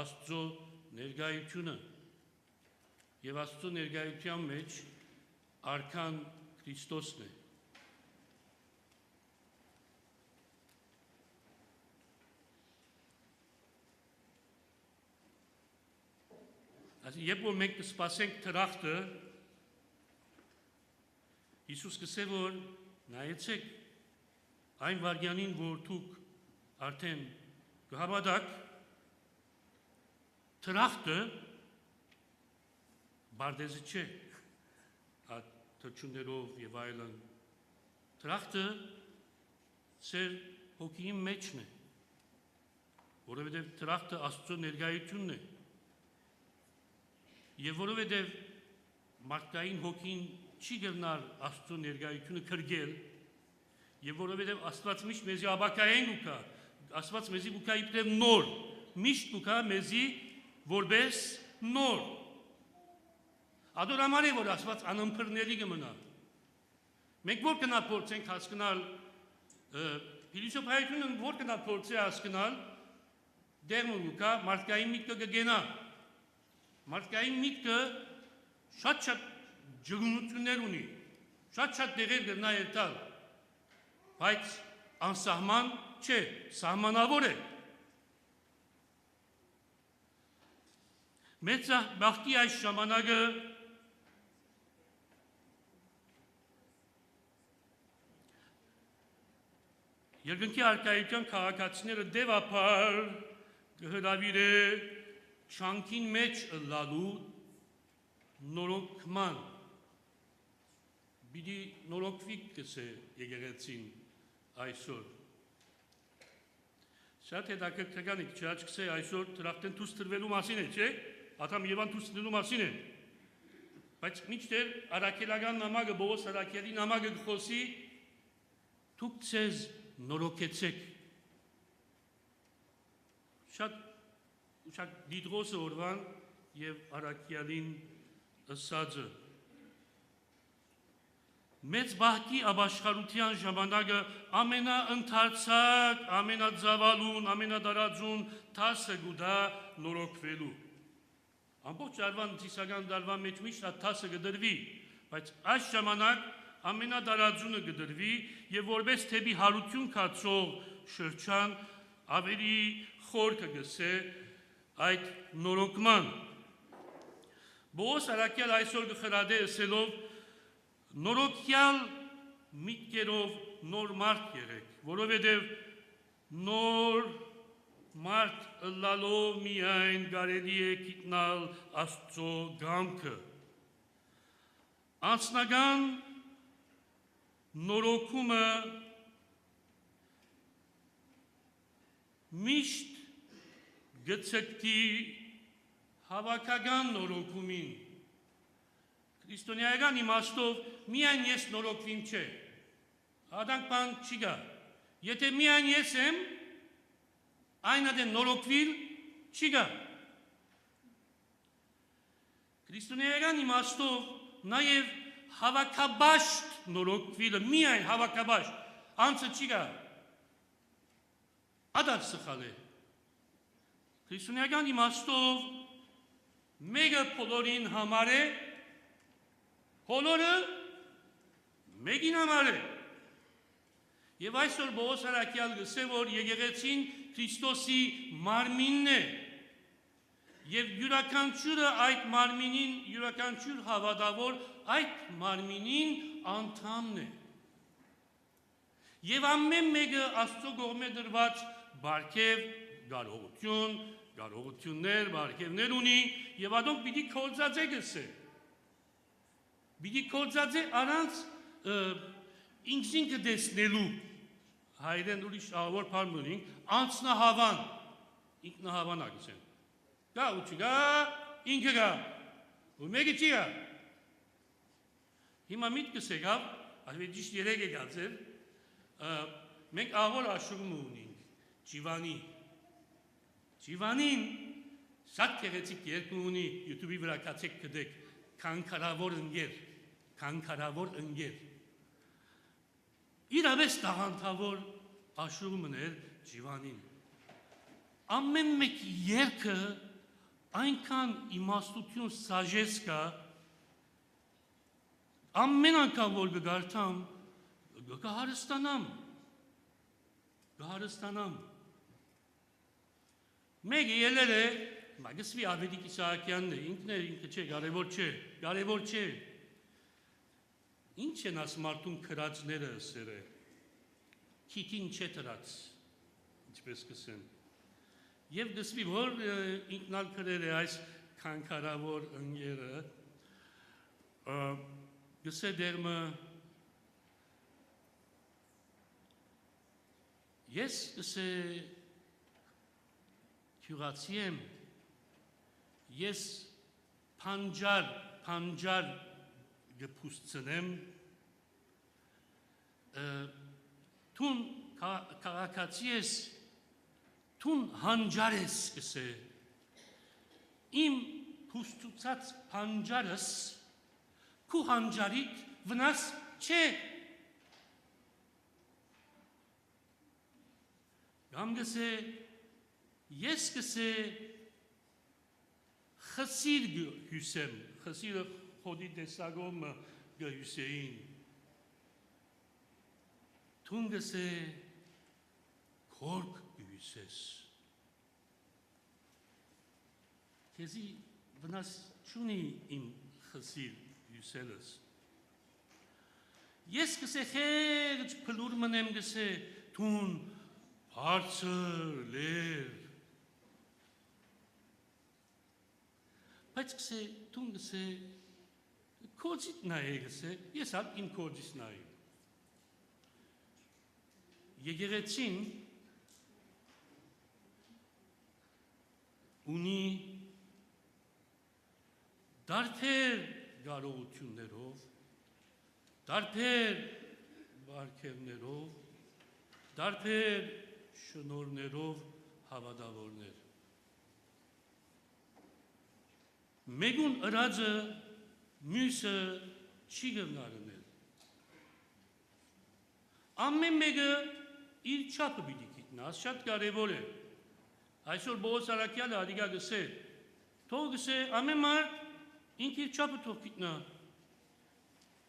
Աստծո ներկայությունը, եւ Աստծո ներկայության մեջ արքան Քրիստոսն է։ Երբ որ մենք կսպասենք թրախտը, Հիսուս կսե որ նայեցեք այն վարյանին, որ դուք արդեն կհավատաք, թրախտը բարդեզը չէ, թրջուններով եւ այլն, թրախտը ծեր հոգիի մեջն է, որովհետեւ թրախտը Աստծո ներկայությունն է, եւ որովհետեւ մարդկային հոգին չի գնար Աստծո ներկայությունը քրգել, եւ որովհետեւ Աստված միշտ մեզի աբակայեն ուկա, Աստված մեզի ուկա իբրև նոր, միշտ ուկա մեզի որպես նոր։ Ադորամար է որ Աստված անըմբռնելի կմնա։ Մենք որ կնա փորձենք հասկանալ փիլիսոփայությունը որ կնա փորձի հասկանալ, դերն ուկա մարդկային միտքը կգենա։ Մարդկային միտքը շատ ջրունություններ ունի, շատ դեղեր կրնա երթալ, բայց անսահման չէ, սահմանավոր է։ Մեծ բախտի այս ժամանակը երկնքի արքայության քաղաքացիները դեպաբար կհրավիրե չանքին մեջ լալու նորոգման, բիդի նորոգվի կսե եկեղեցին այսօր։ Շատ հետաքրքրական է, չկսե այսօր թրախտեն դուրս տրվելու մասին է, չէ, Ադամ Եվան դուրս տրվելու մասին է, բայց մինչդեռ առաքելական նամակը, Պողոս առաքյալի նամակը կխոսի, դուք ձեզ նորոգեցեք։ Շատ Դիդրոսը օրվան եւ Արաքյալին ըսածը մեծ բահքի ապաշխարության ժամանակը ամենաընթարցակ, ամենաձավալուն, ամենադարածուն տասը գուդա նորոգվելու։ Ամբողջ արվան ծիսական դարվան մեջ միշտ տասը գդրվի, բայց այս ժամանակ ամենադարածունը գդրվի եւ որպես թեպի հարություն կացող շրջան ավելի խոր կգսե այդ նորոգման։ Բողոս Արաքյալ այսօր կխրադե ասելով նորոգյալ միտքերով նոր մարդ եղեք, որովհետև նոր մարդ ըլլալով միայն կարելի է գիտնալ Աստծո գամքը։ Անձնական նորոգումը միշտ գծկտի հավաքական նորոգումին։ Քրիստոնեական իմաստով միայն ես նորոգվիմ չէ, հադանք բան չի գա, եթե միայն ես եմ, այն ադեն նորոգվիլ չի գա։ Քրիստոնեական իմաստով նաև հավաքաբաշտ նորոգվիլը, միայն հավաքաբաշտ, անցը չի գա, ադար սխալ է։ Քրիստոնեական իմաստով մեկը բոլորին համար է, բոլորը մեկին համար է։ Եվ այսօր Բողոս Արաքյալ գսե, որ եկեղեցին Քրիստոսի մարմինն է, եւ յուրաքանչյուրը այդ մարմինին, յուրաքանչյուր հավատավոր այդ մարմինին անդամն է։ Եվ ամեն մեկը Աստծո կողմէ դրված բարգև, կարողություն, կարողություններ, բարգևներ ունի, եւ ադոնք պիտի կործածե գսե։ Պիտի կործածե առանց ինքնին կդեսնելու, հայրեն ուրիշ աղավոր պարմ ունին, անցնահավան, ինքնահավան ագսեն։ Գա ու չի գա, ինքը գա, ու մեկը չի գա։ Հիմա միտքս եկավ, այսպես ճիշտ երեք եկածել, մենք աղոր աշուրում ունենք, Ջիվանի։ Ջիվանին շատ գեղեցիկ երկու ունի, YouTube-ի վրա կացեք կդեք, քանքարավոր ընկեր։ Իրավես տաղանդավոր աշուրումն էր Ջիվանին։ Ամեն մեկ երկը այնքան իմաստություն սաժես կա, ամեն անգամ որ կգարտամ, կհարստանամ։ Մեկը ելել է, մագսվի Ավետիք Իսահակյանն է, ինքը չէ, կարևոր չէ։ Ինչ են աս մարդուն քրածները սերը, քիթին չէ տրած, ինչպես կսեն։ Եվ գսվի, որ ինքնալ կրել է այս քանքարավոր ընկերը, գսե դերմը, ես գսե քյուրացի եմ, ես պանջար գպուսցնեմ, թուն կարակացի ես, թուն հանջար ես գսե, իմ պուստուցած պանջարս, քու հանջարիտ վնաս չէ, գամ գսե, ես գսե, խսիր գհյուսեմ, խսիրը խոդի տեսագոմը գհյուսեին, թուն գսե, քորք գհյուսես, քեզի վնաս չունի իմ խսիր հյուսելս, ես գսե խերջ պլուր մնեմ գսե, թուն բարձր լեր, բայց գսե, թուն գսե, կոջիտ նայե գսե, ես հատ իմ կոջիս նայե։ Եկեղեցին ունի դարբեր կարողություններով, դարբեր բարգևներով, դարբեր շնորհներով հավատավորներ։ Մեգուն ըրածը մյուսը չի գնարնել։ Ամեն մեկը իր չափը պիտի գիտնա, շատ կարևոր է։ Այսօր Բողոս Արաքյալը ադիգա գսե, թող գսե ամեն մարդ ինք իր չափը թող գիտնա։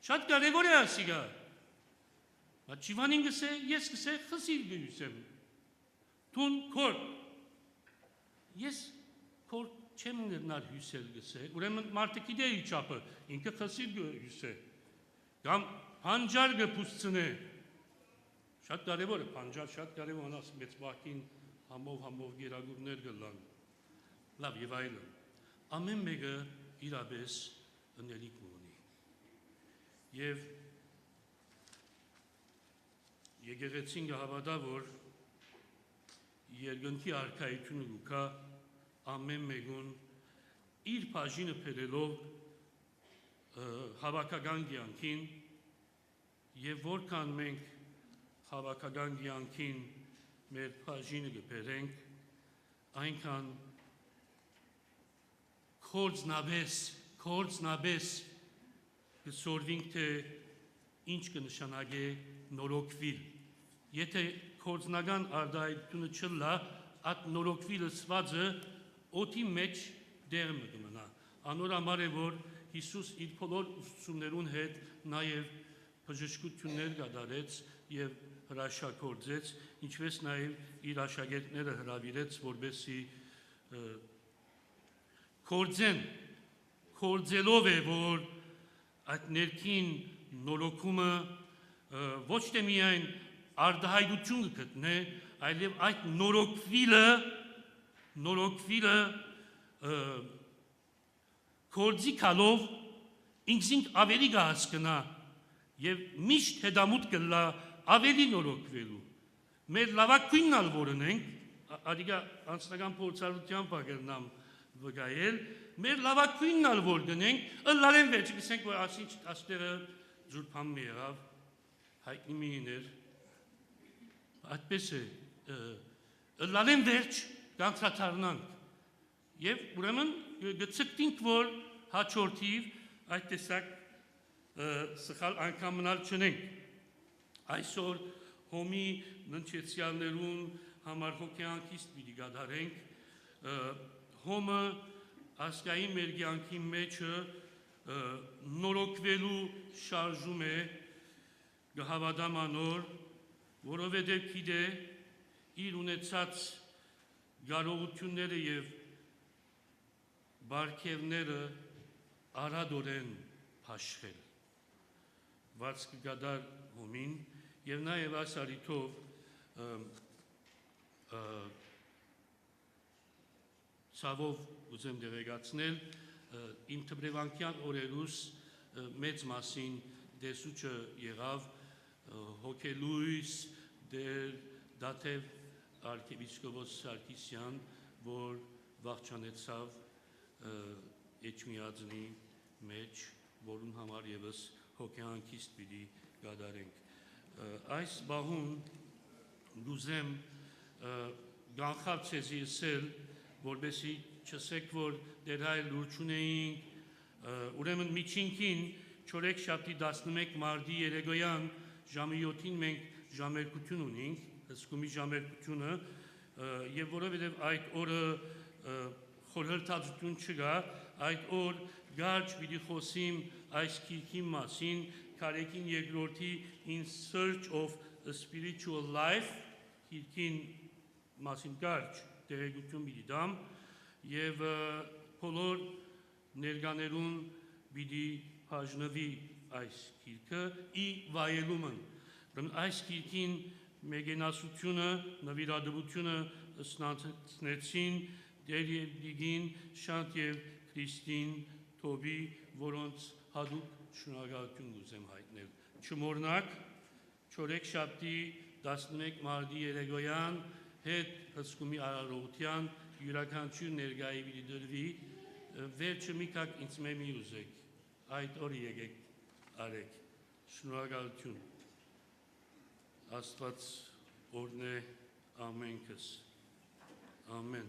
Շատ կարևոր է ասիգա։ Բայց Չիվանին գսե, ես գսե խսիր գյուսեմ։ Տուն քոր։ Ես քոր չեմ նրնար հյուսել գսե, ուրեմն մարդը գիտե իր չափը, ինքը խսիր գյուսե։ Կամ հանջար գպուսցնե։ Շատ կարևոր է, հանջար շատ կարևոր անաս մեծ բակին համով գերագուրներ գլան։ Լավ եւ այլն։ Ամեն մեկը իրապես ընելիք ունի։ Եվ եկեղեցին գահավատա, որ երկնքի արքայությունը լուկա ամեն մեկուն իր բաժինը փերելով հավաքական կյանքին եւ որքան մենք հավաքական կյանքին մեր բաժինը կփերենք, այնքան կորձնաբես կսորվինք, թե ինչ կնշանակե նորոգվիլ։ Եթե կորձնական արդայությունը չլա, այդ նորոգվիլը սվածը օդի մեջ դերմը կմնա։ Անոր համար է, որ Հիսուս իր բոլոր ուսուցումներուն հետ նաև բժշկություններ կատարեց եւ հրաշագործեց, ինչպես նաև իր աշակերտները հրավիրեց, որպեսզի կորձելով է, որ այդ ներքին նորոգումը ոչ թե միայն արդահայտություն կգտնե, այլև այդ նորոգվիլը կորձի կալով ինքսինք ավելի կհասկնա եւ միշտ հետամուտ կլա ավելի նորոգվելու։ Մեր լավագույնն ալ որ ունենք, ադիգա անձնական փորձառությամբ ագերնամ վգայել, մեր լավագույնն ալ որ գնենք, ըլլարեն վերջ, գսենք, որ ասինչ աստերը ձուրպան մի եղավ, հայտնի միներ, այդպես է, ըլլարեն վերջ կանցրացարնանք, և ուրեմն գծկտինք, որ հաչորդիվ այդ տեսակ սխալ անգամ մնալ չնենք։ Այսօր հոմի ննչեցյալներուն համար հոգեանքիստ պիտի գադարենք, հոմը ասկային մեր կյանքի մեջը նորոգվելու շարժում է գհավադամ անոր, որովհետև գիտե իր ունեցած կարողությունները եւ բարգևները արադորեն հաշվել։ Վարձ կգադար հոմին եւ նաեւ այս արիթով ցավով ուզեմ դերեկացնել իմ թբրևանկյան օրերուս մեծ մասին դեսուչը եղավ հոգելույս դեր դաթև արքեպիսկոպոս Սարգսյան, որ վախճանեցավ Էջմիածնի մեջ, որուն համար եւս հոգեանքիստ պիտի գադարենք։ Այս բահուն գուզեմ գանխավ ցեզի ասել, որբեսի չսեք, որ դեր հայ լուրջ ունեինք, ուրեմն միջինքին չորեքշաբթի 11 մարտի երեկոյան ժամը 7-ին մենք ժամերկություն ունենք, հսկումի ժամերկությունը, եւ որովհետեւ այդ օրը խորհրդածություն չկա, այդ օր գարջ պիտի խոսիմ այս քիրքի մասին, Քարեկին երկրորդի In Search of a Spiritual Life, քիրքին մասին գարջ տեղեկություն պիտի դամ, եւ բոլոր ներկաներուն պիտի բաժնվի այս քիրքը ի վայելումն։ Այս քիրքին մեգենասությունը, նվիրատվությունը ստանցնեցին Դեր եւ Դիգին, Շանտ եւ Քրիստին Թոբի, որոնց հատուկ շնորհակալություն ուզեմ հայտնել։ Չմոռնաք չորեքշաբթի 11 մարտի երեկոյան հետ հսկումի արարողության յուրաքանչյուր ներկայի պիտի դրվի, վերջը մի քակ ինձ մի ուզեք, այդ օր եկեք արեք, շնորհակալություն, Աստված օրհնե ամենքս, ամեն։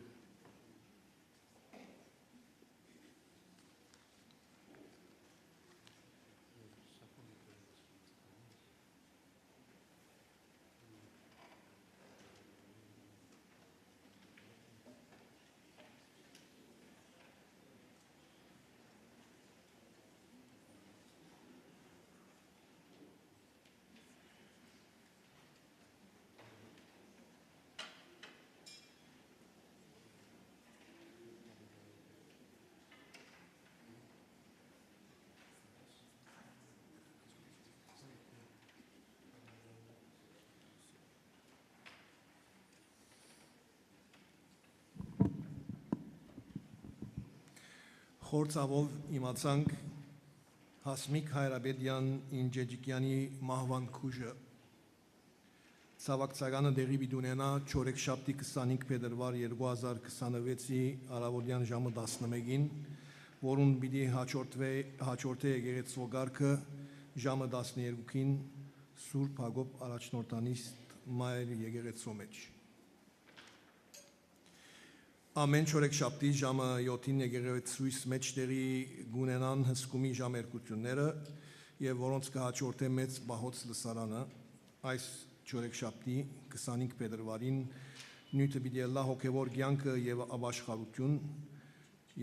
Խորցավով իմացանք Հասմիկ Հայրաբեդյան Ինջեջիկյանի մահվան քուժը Ցավակցականը դեղի բիդունենա չորեքշաբթի 25 փետրվար 2026-ի առավոտյան ժամը 11-ին, որուն պիտի հաջորդե եկեղեցու գարքը ժամը 12-ին Սուրբ Հակոբ առաջնորդանիստ Մայր եկեղեցու մեջ։ Ամեն չորեքշաբթի ժամը 7-ին եկեղեցուիս մեջ տեղի գունենան հսկումի ժամերկությունները եւ որոնց կհաջորդե մեծ բահոց լսարանը այս չորեքշաբթի 25 փետրվարին նյութը պիտի լա հոգեվոր կյանքը եւ ապաշխարություն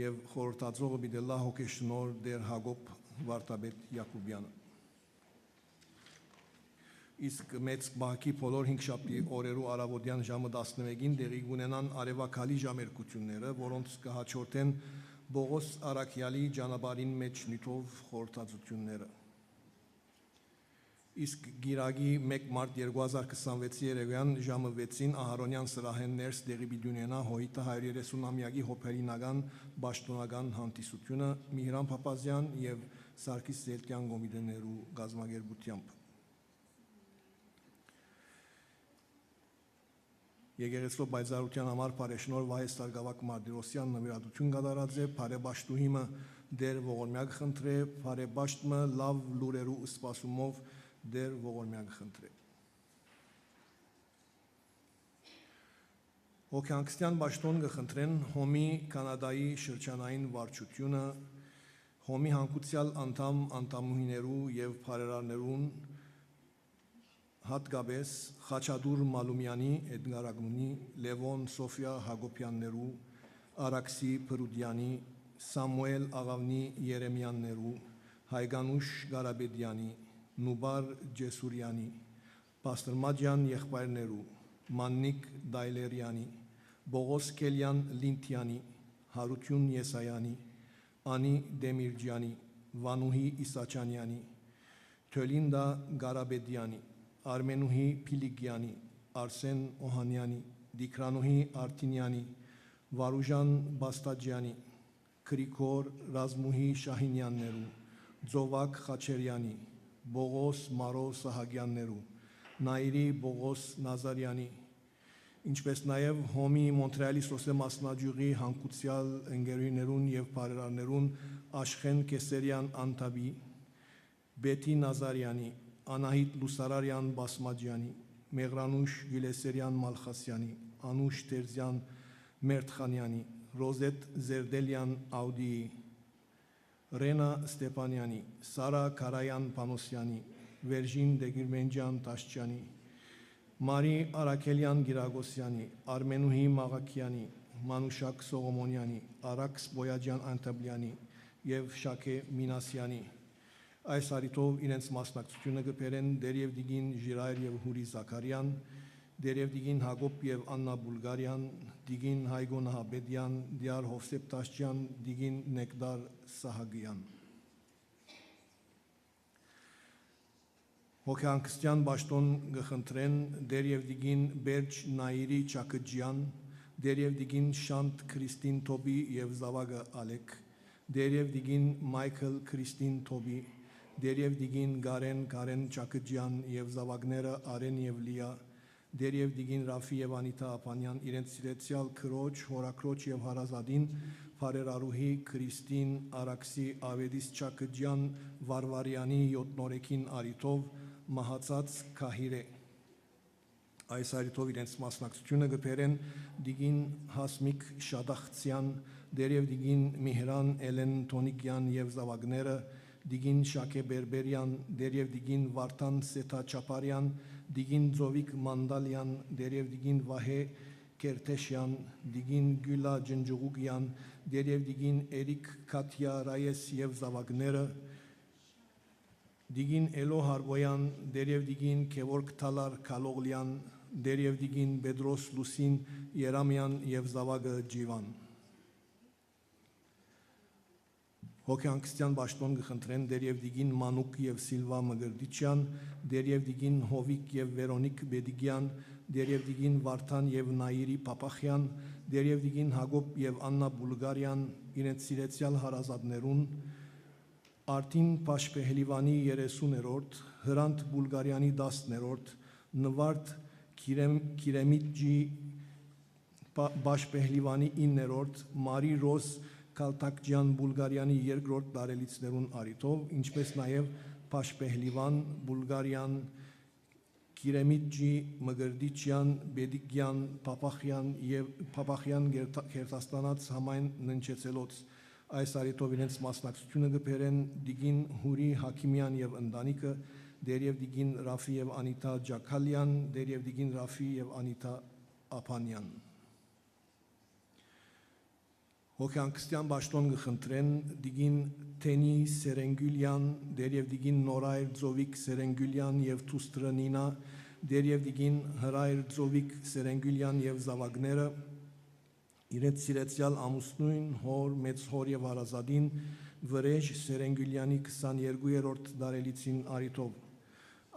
եւ խորհրդածողը պիտի լա հոգեշնոր դեր Հակոբ Վարդապետ Յակոբյանը իսկ մեծ բակի բոլոր 5 շաբթի օրերու առավոտյան ժամը 11-ին դեղի կունենան արևակալի ժամերկությունները, որոնց կհաջորդեն Բողոս Արաքյալի ճանապարհին մեջ նյութով խորհրդածությունները։ Իսկ գիրագի 1 մարտ 2026-ի երեկոյան ժամը 6-ին Ահարոնյան սրահեն ներս դեղի բիդունենա հոյիտը 130-ամյակի հոփերինական պաշտոնական հանդիսությունը Միհրան Փափազյան եւ Սարգիս Սելկյան գոմիտեներու գազմագերբությամբ։ Եկեղեցու բայզարության համար բարեշնոր Վահե Սարգսակ Մարտիրոսյան նվիրատություն կատարած է բարեբաշտուհիմը դեր ողորմյակ խնդրե բարեբաշտմը լավ լուրերու սպասումով դեր ողորմյակ խնդրե Հոգեանքստյան բաշտոն կխնդրեն Հոմի Կանադայի շրջանային վարչությունը Հոմի հանգուցյալ անդամուհիներու եւ բարերարներուն հատկապես Խաչատուր Մալումյանի, Էդգարագունի, Լևոն Սոֆիա Հակոբյաններու, Արաքսի Փրուդյանի, Սամուել Աղավնի Երեմյաններու, Հայգանուշ Գարաբեդյանի, Նուբար Ջեսուրյանի, Պաստրմաջյան եղբայրներու, Մաննիկ Դայլերյանի, Բողոս Կելյան Լինթյանի, Հարություն Եսայանի, Անի Դեմիրջյանի, Վանուհի Իսաչանյանի, Թելինդա Գարաբեդյանի, Արմենուհի Փիլիգյանի, Արսեն Օհանյանի, Դիկրանուհի Արտինյանի, Վարուժան Բաստաջյանի, Քրիկոր Ռազմուհի Շահինյաններու, Ձովակ Խաչերյանի, Բողոս Մարո Սահակյաններու, Նայիրի Բողոս Նազարյանի, ինչպես նաև Հոմի Մոնտրեալի Սոսե մասնաճյուղի հանգուցյալ ընկերուներուն եւ բարերարներուն Աշխեն Կեսերյան Անտաբի, Բետի Նազարյանի, Անահիտ Լուսարարյան Բասմաջյանի, Մեղրանուշ Գյուլեսերյան Մալխասյանի, Անուշ Տերզյան Մերթխանյանի, Ռոզետ Զերդելյան Աուդիի, Ռենա Ստեփանյանի, Սարա Կարայան Պանոսյանի, Վերժին Դեգիրմենջյան Տաշչյանի, Մարի Արաքելյան Գիրագոսյանի, Արմենուհի Մաղաքյանի, Մանուշակ Սողոմոնյանի, Արաքս Բոյաջյան Անտաբլյանի եւ Շակե Մինասյանի Այս արիտով իրենց մասնակցությունը կբերեն Դերև Դիգին Ժիրայր եւ Հուրի Զաքարյան, Դերև Դիգին Հակոբ եւ Աննա Բուլգարյան, Դիգին Հայգո Նահաբեդյան, Դիար Հովսեփ Տաշչյան, Դիգին Նեկդար Սահագյան։ Հոգեանքստյան բաշտոն կխնդրեն Դերև Դիգին Բերջ Նայիրի Չակջյան, Դերև Դիգին Շանտ Քրիստին Թոբի եւ Զավագը Ալեք, Դերև Դիգին Մայքլ Քրիստին Թոբի, Դերև Դիգին Կարեն Չակջյան եւ զավակները Արեն եւ Լիա, Դերև Դիգին Ռաֆի եւ Անիտա Ապանյան իրենց սիրեցյալ քրոջ, հորաքրոջ եւ հարազատին Փարերարուհի Քրիստին Արաքսի Ավետիս Չակջյան Վարվարյանի 7-նորեկին արիտով մահացած Քահիրե Այս արիտով իրենց մասնակցությունը կբերեն Դիգին Հասմիկ Շադախցյան, Դերև Դիգին Միհրան Էլեն Տոնիկյան եւ զավակները Դիգին Շակե Բերբերյան, Դերև Դիգին Վարդան Սեթա Չապարյան, Դիգին Ձովիկ Մանդալյան, Դերև Դիգին Վահե Կերտեշյան, Դիգին Գյուլա Ջնջուղուկյան, Դերև Դիգին Էրիկ Կաթյա Ռայես եւ զավակները, Դիգին Էլո Հարբոյան, Դերև Դիգին Քևորգ Թալար Քալողլյան, Դերև Դիգին Բեդրոս Լուսին Երամյան եւ զավակը Ջիվան։ Հոգեանքստյան Բաշտոն գխնդրեն դերև դիգին Մանուկ եւ Սիլվա Մգրդիչյան, դերև դիգին Հովիկ եւ Վերոնիկ Բեդիգյան, դերև դիգին Վարդան եւ Նայիրի Պապախյան, դերև դիգին Հակոբ եւ Աննա Բուլգարյան, իրենց սիրեցյալ հարազատներուն, Արտին Պաշպեհլիվանի 30-րդ, Հրանտ Բուլգարյանի 10-րդ, Նվարդ Կիրեմիջի Բաշպեհլիվանի 9-րդ, Մարի Ռոզ Կալտակջյան Բուլգարյանի 2-րդ տարելիցներուն արիթով, ինչպես նաև Պաշպեհլիվան, Բուլգարյան, Կիրեմիջի, Մգրդիչյան, Բեդիգյան, Պապախյան Գերտաստանած համայն ննչեցելոց այս արիթով իրենց մասնակցությունը գբերեն դիգին Հուրի Հակիմյան եւ ընտանիքը, դերև դիգին Ռաֆի եւ Անիտա Ջակալյան, դերև դիգին Ռաֆի եւ Անիտա Ափանյան։ Հոգեանքստյան Բաշտոն գխնդրեն դիգին Թենի Սերենգյուլյան, դերև դիգին Նորայր Ձովիկ Սերենգյուլյան եւ Թուստրը Նինա, դերև դիգին Հրայր Ձովիկ Սերենգյուլյան եւ զավակները, իրենց սիրեցյալ ամուսնույն, հոր, մեծ հոր եւ հարազատին Վրեժ Սերենգյուլյանի 22-րդ դարելիցին արիթով։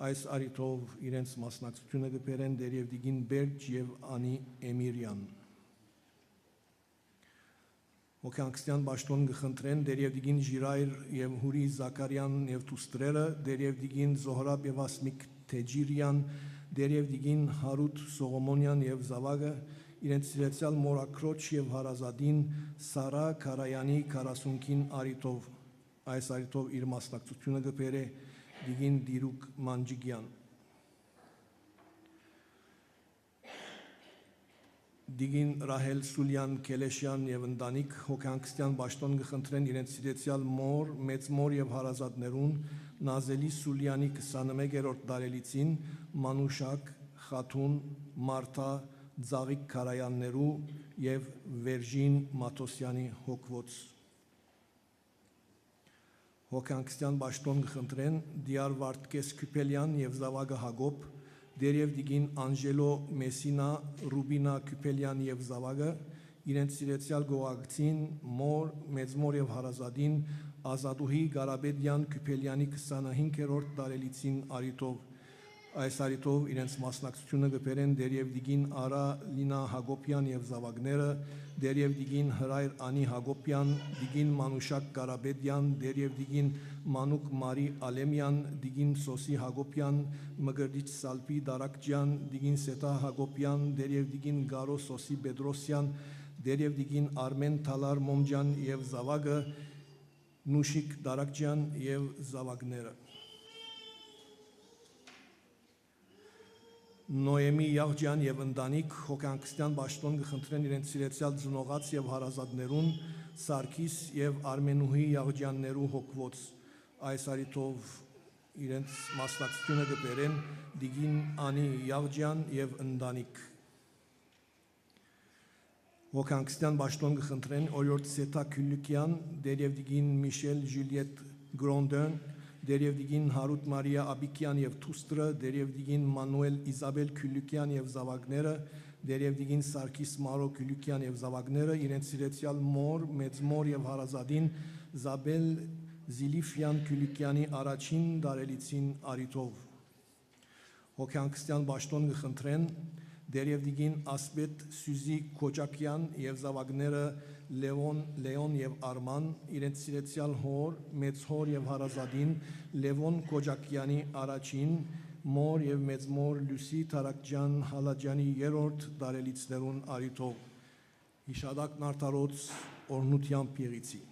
Այս արիթով իրենց մասնակցությունը գբերեն դերև դիգին Բերջ եւ Անի Էմիրյան։ Հոգեանքստյան Բաշտոն գխնդրեն դերև դիգին Ժիրայր եւ Հուրի Զաքարյան եւ Թուստրերը, դերև դիգին Զոհրաբ եւ Ասմիկ Թեջիրյան, դերև դիգին Հարութ Սողոմոնյան եւ զավակը, իրենց սիրեցյալ մորակրոջ եւ հարազատին Սարա Քարայանի 40-ին արիթով։ Այս արիթով իր մասնակցությունը գբերե դիգին Դիրուկ Մանջիգյան։ Դիգին Ռահել Սուլյան Կելեշյան եւ ընտանիք հոգեանքստյան Բաշտոն գխնդրեն իրենց սիրեցյալ մոր, մեծ մոր եւ հարազատներուն Նազելի Սուլյանի 21-րդ դարելիցին Մանուշակ, Խաթուն, Մարթա, Ձաղիկ Քարայաններու եւ Վերժին Մաթոսյանի հոգվոց։ Հոգեանքստյան Բաշտոն գխնդրեն Դիար Վարդկես Քյուպելյան եւ զավակը Հակոբ, դերև դիգին Անջելո Մեսինա, Ռուբինա Քյուպելյան եւ զավակը, իրենց սիրեցյալ գողագցին, մոր, մեծմոր եւ հարազատին Ազատուհի Գարաբեդյան Քյուպելյանի 25-րդ դարելիցին արիթով։ Այս արիթով իրենց մասնակցությունը գբերեն դերև դիգին Արա Լինա Հակոբյան եւ զավակները, դերև դիգին Հրայր Անի Հակոբյան, դիգին Մանուշակ Կարաբեդյան, դերև դիգին Մանուկ Մարի Ալեմյան, դիգին Սոսի Հակոբյան, Մգրդիչ Սալպի Դարակջյան, դիգին Սետա Հակոբյան, դերև դիգին Գարո Սոսի Բեդրոսյան, դերև դիգին Արմեն Թալար Մոմջան եւ զավակը Նուշիկ Դարակջյան եւ զավակները։ Նոեմի Յաղջյան եւ ընտանիք հոգեանքստյան Բաշտոն գխնդրեն իրենց սիրեցյալ ծնողած եւ հարազատներուն Սարգիս եւ Արմենուհի Յաղջյաններու հոգվոց։ Այս արիթով իրենց մասնակցությունը գբերեն դիգին Անի Յաղջյան եւ ընտանիք։ Հոգեանքստյան Բաշտոն գխնդրեն օրորդ Սետա Քյուլիկյան, դերև դիգին Միշել Ժուլիետ Գրոնդեն, դերև դիգին Հարութ Մարիա Աբիկյան եւ Թուստրը, դերև դիգին Մանուել Իզաբել Քյուլիկյան եւ զավակները, դերև դիգին Սարգիս Մարո Քյուլիկյան եւ զավակները, իրենց սիրեցյալ մոր, մեծմոր եւ հարազատին Զաբել Զիլիֆյան Քյուլիկյանի առաջին դարելիցին արիթով։ Հոգեանքստյան Բաշտոն գխնդրեն դերև դիգին Ասպետ Սյուզի Քոջակյան եւ զավակները Լեոն եւ Արման, իրենց սիրեցյալ հոր, մեծ հոր եւ հարազատին Լևոն Քոջակյանի առաջին, մոր եւ մեծմոր Լուսի Թարակջան Հալաջյանի 3-րդ դարելիցներուն արիթով։ Հիշադակն արդարոց օրնությամբ եղիցի։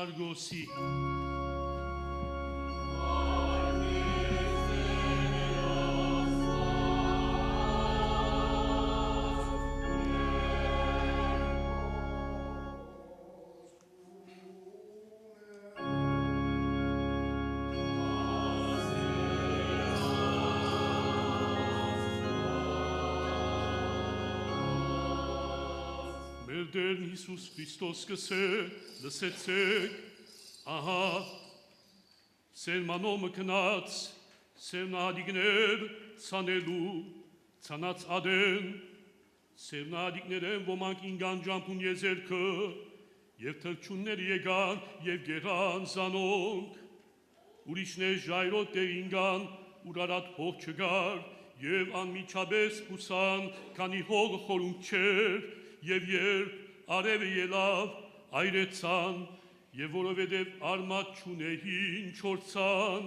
Արգոսի Մեր Տերն Հիսուս Քրիստոս կսե լսեցեք ահա սերմանոմը կնած սերնադիկներ ցանելու ցանած ադեն սերնադիկներեն ոմանք ինգան ջամփուն եզերքը եւ թրջուններ եկան եւ գերան զանոնք ուրիշներ ժայրոտ դեր ինգան ուրարատ հող չգար եւ անմիջապես ուսան քանի հողը խորունկ չէր Եվ երբ արևը ելավ, այրեցան, և որովհետև արմատ չունեին չորցան,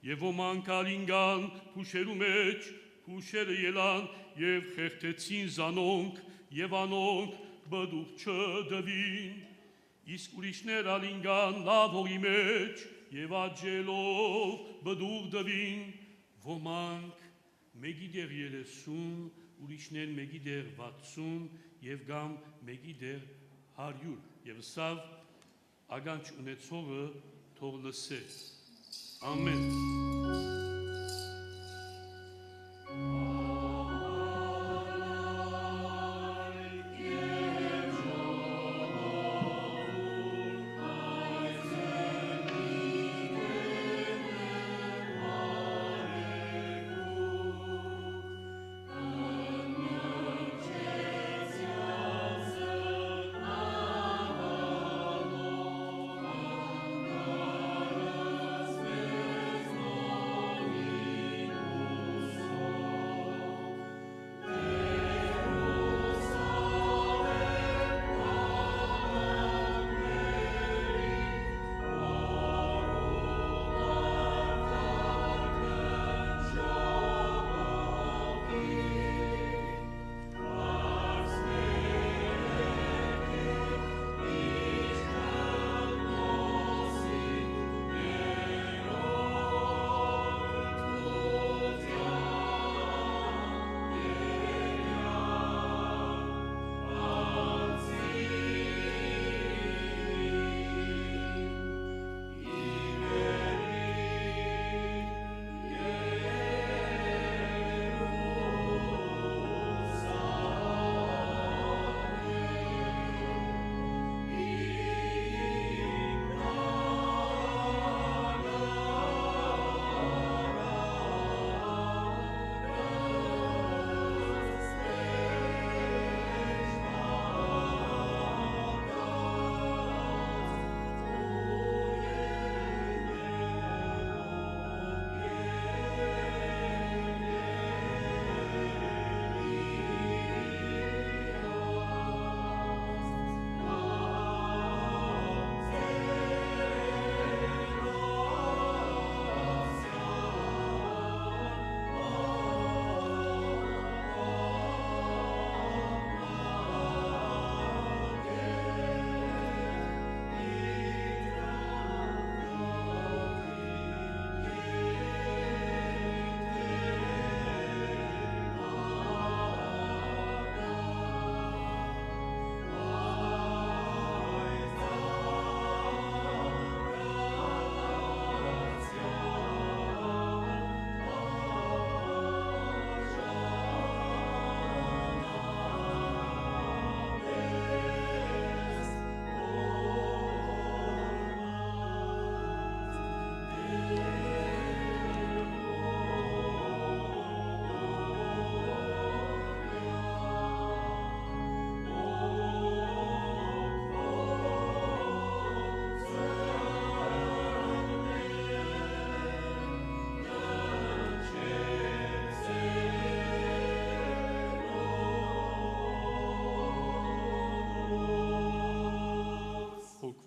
և ոմանք ալինգան փուշերու մեջ, փուշերը ելան և խեղդեցին զանոնք, և անոնք բդուղ չդվին, իսկ ուրիշներ ալինգան լավ հողի մեջ, և աջելով բդուղ դվին, ոմանք մեկի դեղ 30, ուրիշներ մեկի դեղ 60, և գամ մեկի դեր 100 և սավ ագանչ ունեցողը թող լսե ամեն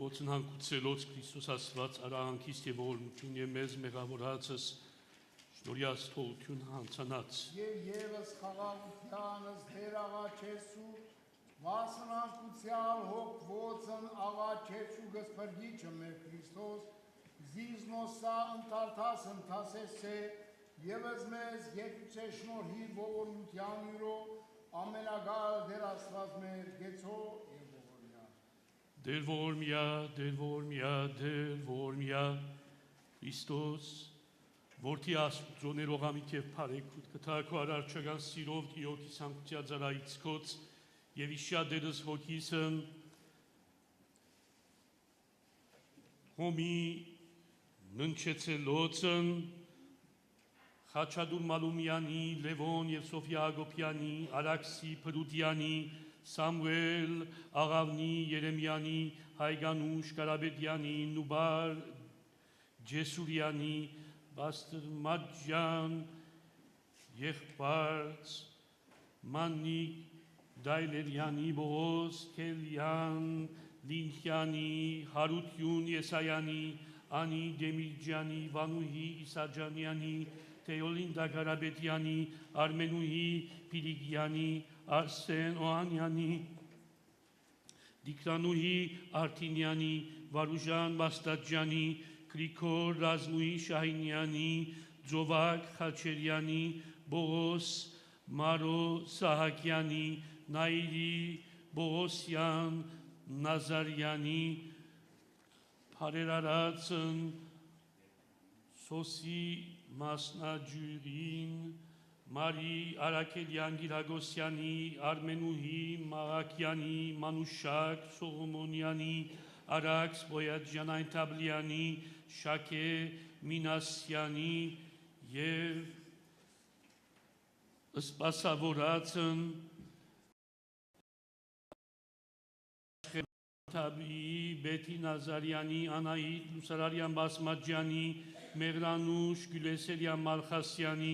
Ոցն հանգուցելոց Քրիստոս ասված արահանքից և ողորմություն և մեզ մեղավորացս շնորհյաց թողություն հանցանած Եվ ևս խաղաղությանս դեր աղաչեսու Վասնանկուցյալ հոգվոցն աղաչեց ու գսպրգիչը մեր Քրիստոս, զիզնոսա ընթարթաս ընթասեսե, եվս մեզ երկուցե շնորհի ողորմության յուրո, ամենագալ դեր աստված մեր գեցո և ողորմյա։ Դեր ողորմյա, Քրիստոս, Որթի Աստծո ներողամիտ և բարեքույր կտակո արարչական սիրով Տիրոքի սանկության ծառայից քոց և իշյա դերս հոգիսն հոմի ննչեցելոցն Խաչադուր Մալումյանի, Լևոն և Սոֆիա Հակոբյանի, Արաքսի Փրուդյանի, Սամուել Աղավնի, Երեմյանի, Հայգանուշ Կարապետյանի, Նուբար Ջեսուրյանի, Բաստրմաջյան, Եղբարց, Մաննիկ Դայլերյանի, Բողոս Քելյան, Լինքյանի, Հարություն Եսայանի, Անի Դեմիրջյանի, Վանուհի Իսաջանյանի, Թեոլինդա Կարապետյանի, Արմենուհի Պիլիգյանի, Արսեն Օհանյանի, Դիկրանուհի Արտինյանի, Վարուժան Բաստաջյանի, Գրիգոր Ռազմուհի Շահինյանի, Ձովակ Խաչերյանի, Բողոս Մարո Սահակյանի, Նայիրի Բողոսյան Նազարյանի, Փարերարացն Սոսի Մասնաջուրին, Մարի Արաքելյան Գիրագոսյանի, Արմենուհի Մաղաքյանի, Մանուշակ Սողոմոնյանի, Արաքս Բոյաջյան Այնթաբլյանի, Շակե Մինասյանի և սպասավորացն Թաբի Բեթի Նազարյանի, Անահիտ Լուսարարյան Բասմաջյանի, Մեղրանուշ Գյուլեսերյան Մալխասյանի,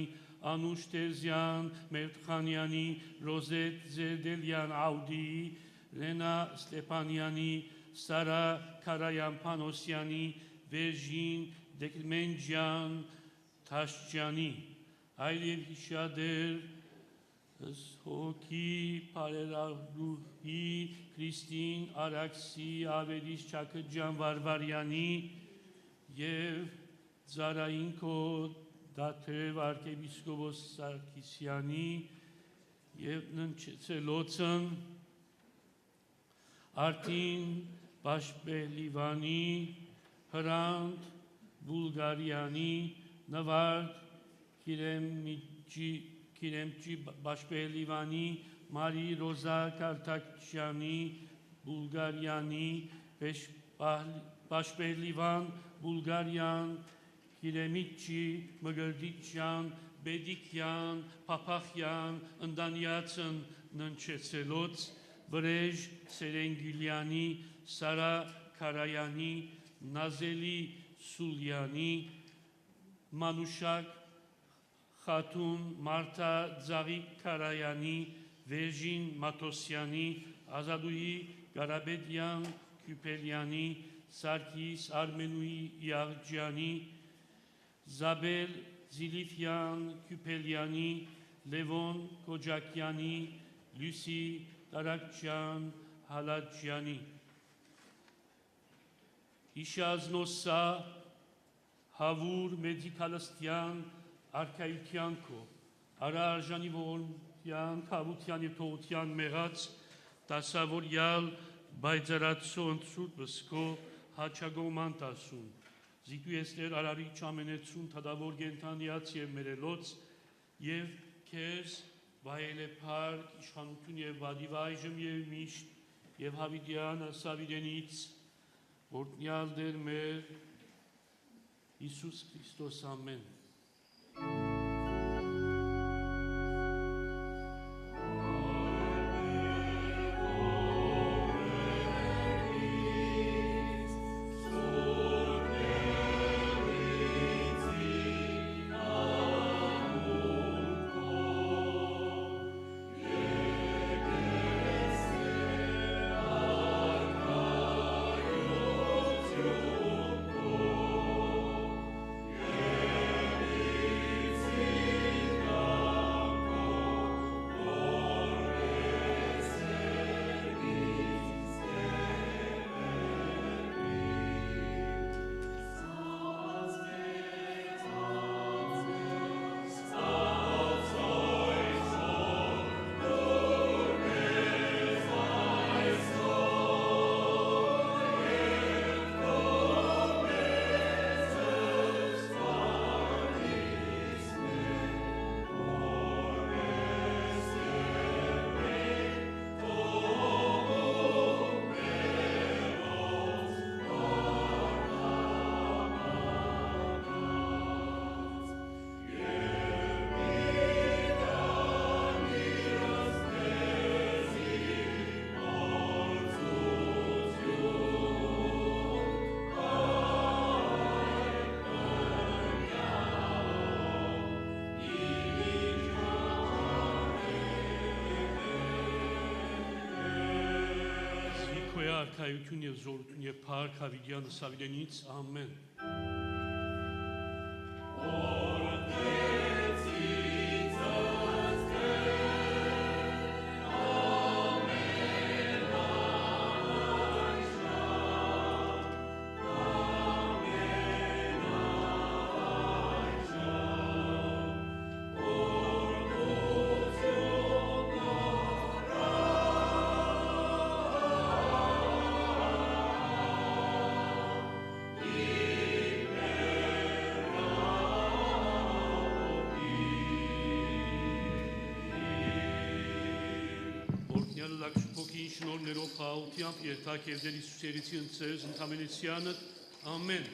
Անուշ Տերզյան Մերտխանյանի, Ռոզետ Զերդելյան Աուդի, Լենա Ստեփանյանի, Սարա Քարայան Փանոսյանի, Վերժին Դեկմենջյան Թաշջյանի, այլև հիշադեր հոգի Պարերարուհի Քրիստին Արաքսի Ավերիս Չակրջյան Վարվարյանի և Զարայինքո Դաթև արքեպիսկոպոս Սարգիսյանի և ննչեցելոցն Արտին Բաշպելիվանի, Հրանտ Բուլգարյանի, Նվարդ Քիրեմջի Բաշպելիվանի, Մարի Ռոզա Կարտակչյանի, Բուլգարյանի, Բաշպելիվան, Բուլգարյան, Քիրեմիջի, Մգրդիչյան, Բեդիկյան, Փափախյան, Ընդանյացն ննչեցելոց, Վրեժ Սերենգյուլյանի, Սարա Քարայանի, Նազելի Սուլյանի, Մանուշակ Խաթուն Մարթա Ձաղիկ Քարայանի, Վերժին Մաթոսյանի, Ազադուհի Կարապետյան Քյուպելյանի, Սարգիս Արմենուհի Յաղջյանի, Զաբել Զիլիֆյան Քյուպելյանի, Լևոն Կոջակյանի, Լյուսի Տարակչյան Հալաջյանի, Իշազնոսա Հավուր Մեդիկալստյան Արքայությանքո, Արարժանի ողորմության, քավության և թողության մեղած, տասավորյալ բայձարացո ընցուր բսկո հաչագոման տասուն, զիտու եստեր արարիչ ամենեցուն թադավոր գենթանյաց և մերելոց և կերս վայելեպար իշխանություն և վադիվ այժմ և միշտ և հավիդյան սավիդենից որտնյալ դեր մեր Իսուս Քրիստոս ամեն Amen. արքայություն եւ զորություն եւ փառք հավիտյան Սավիդենից ամեն Լակշուփոքին շնորներով խաղաղությամբ երթակ եւ դեր Հիսուս Երեցի ընծերս ընդամենեսյանը ամեն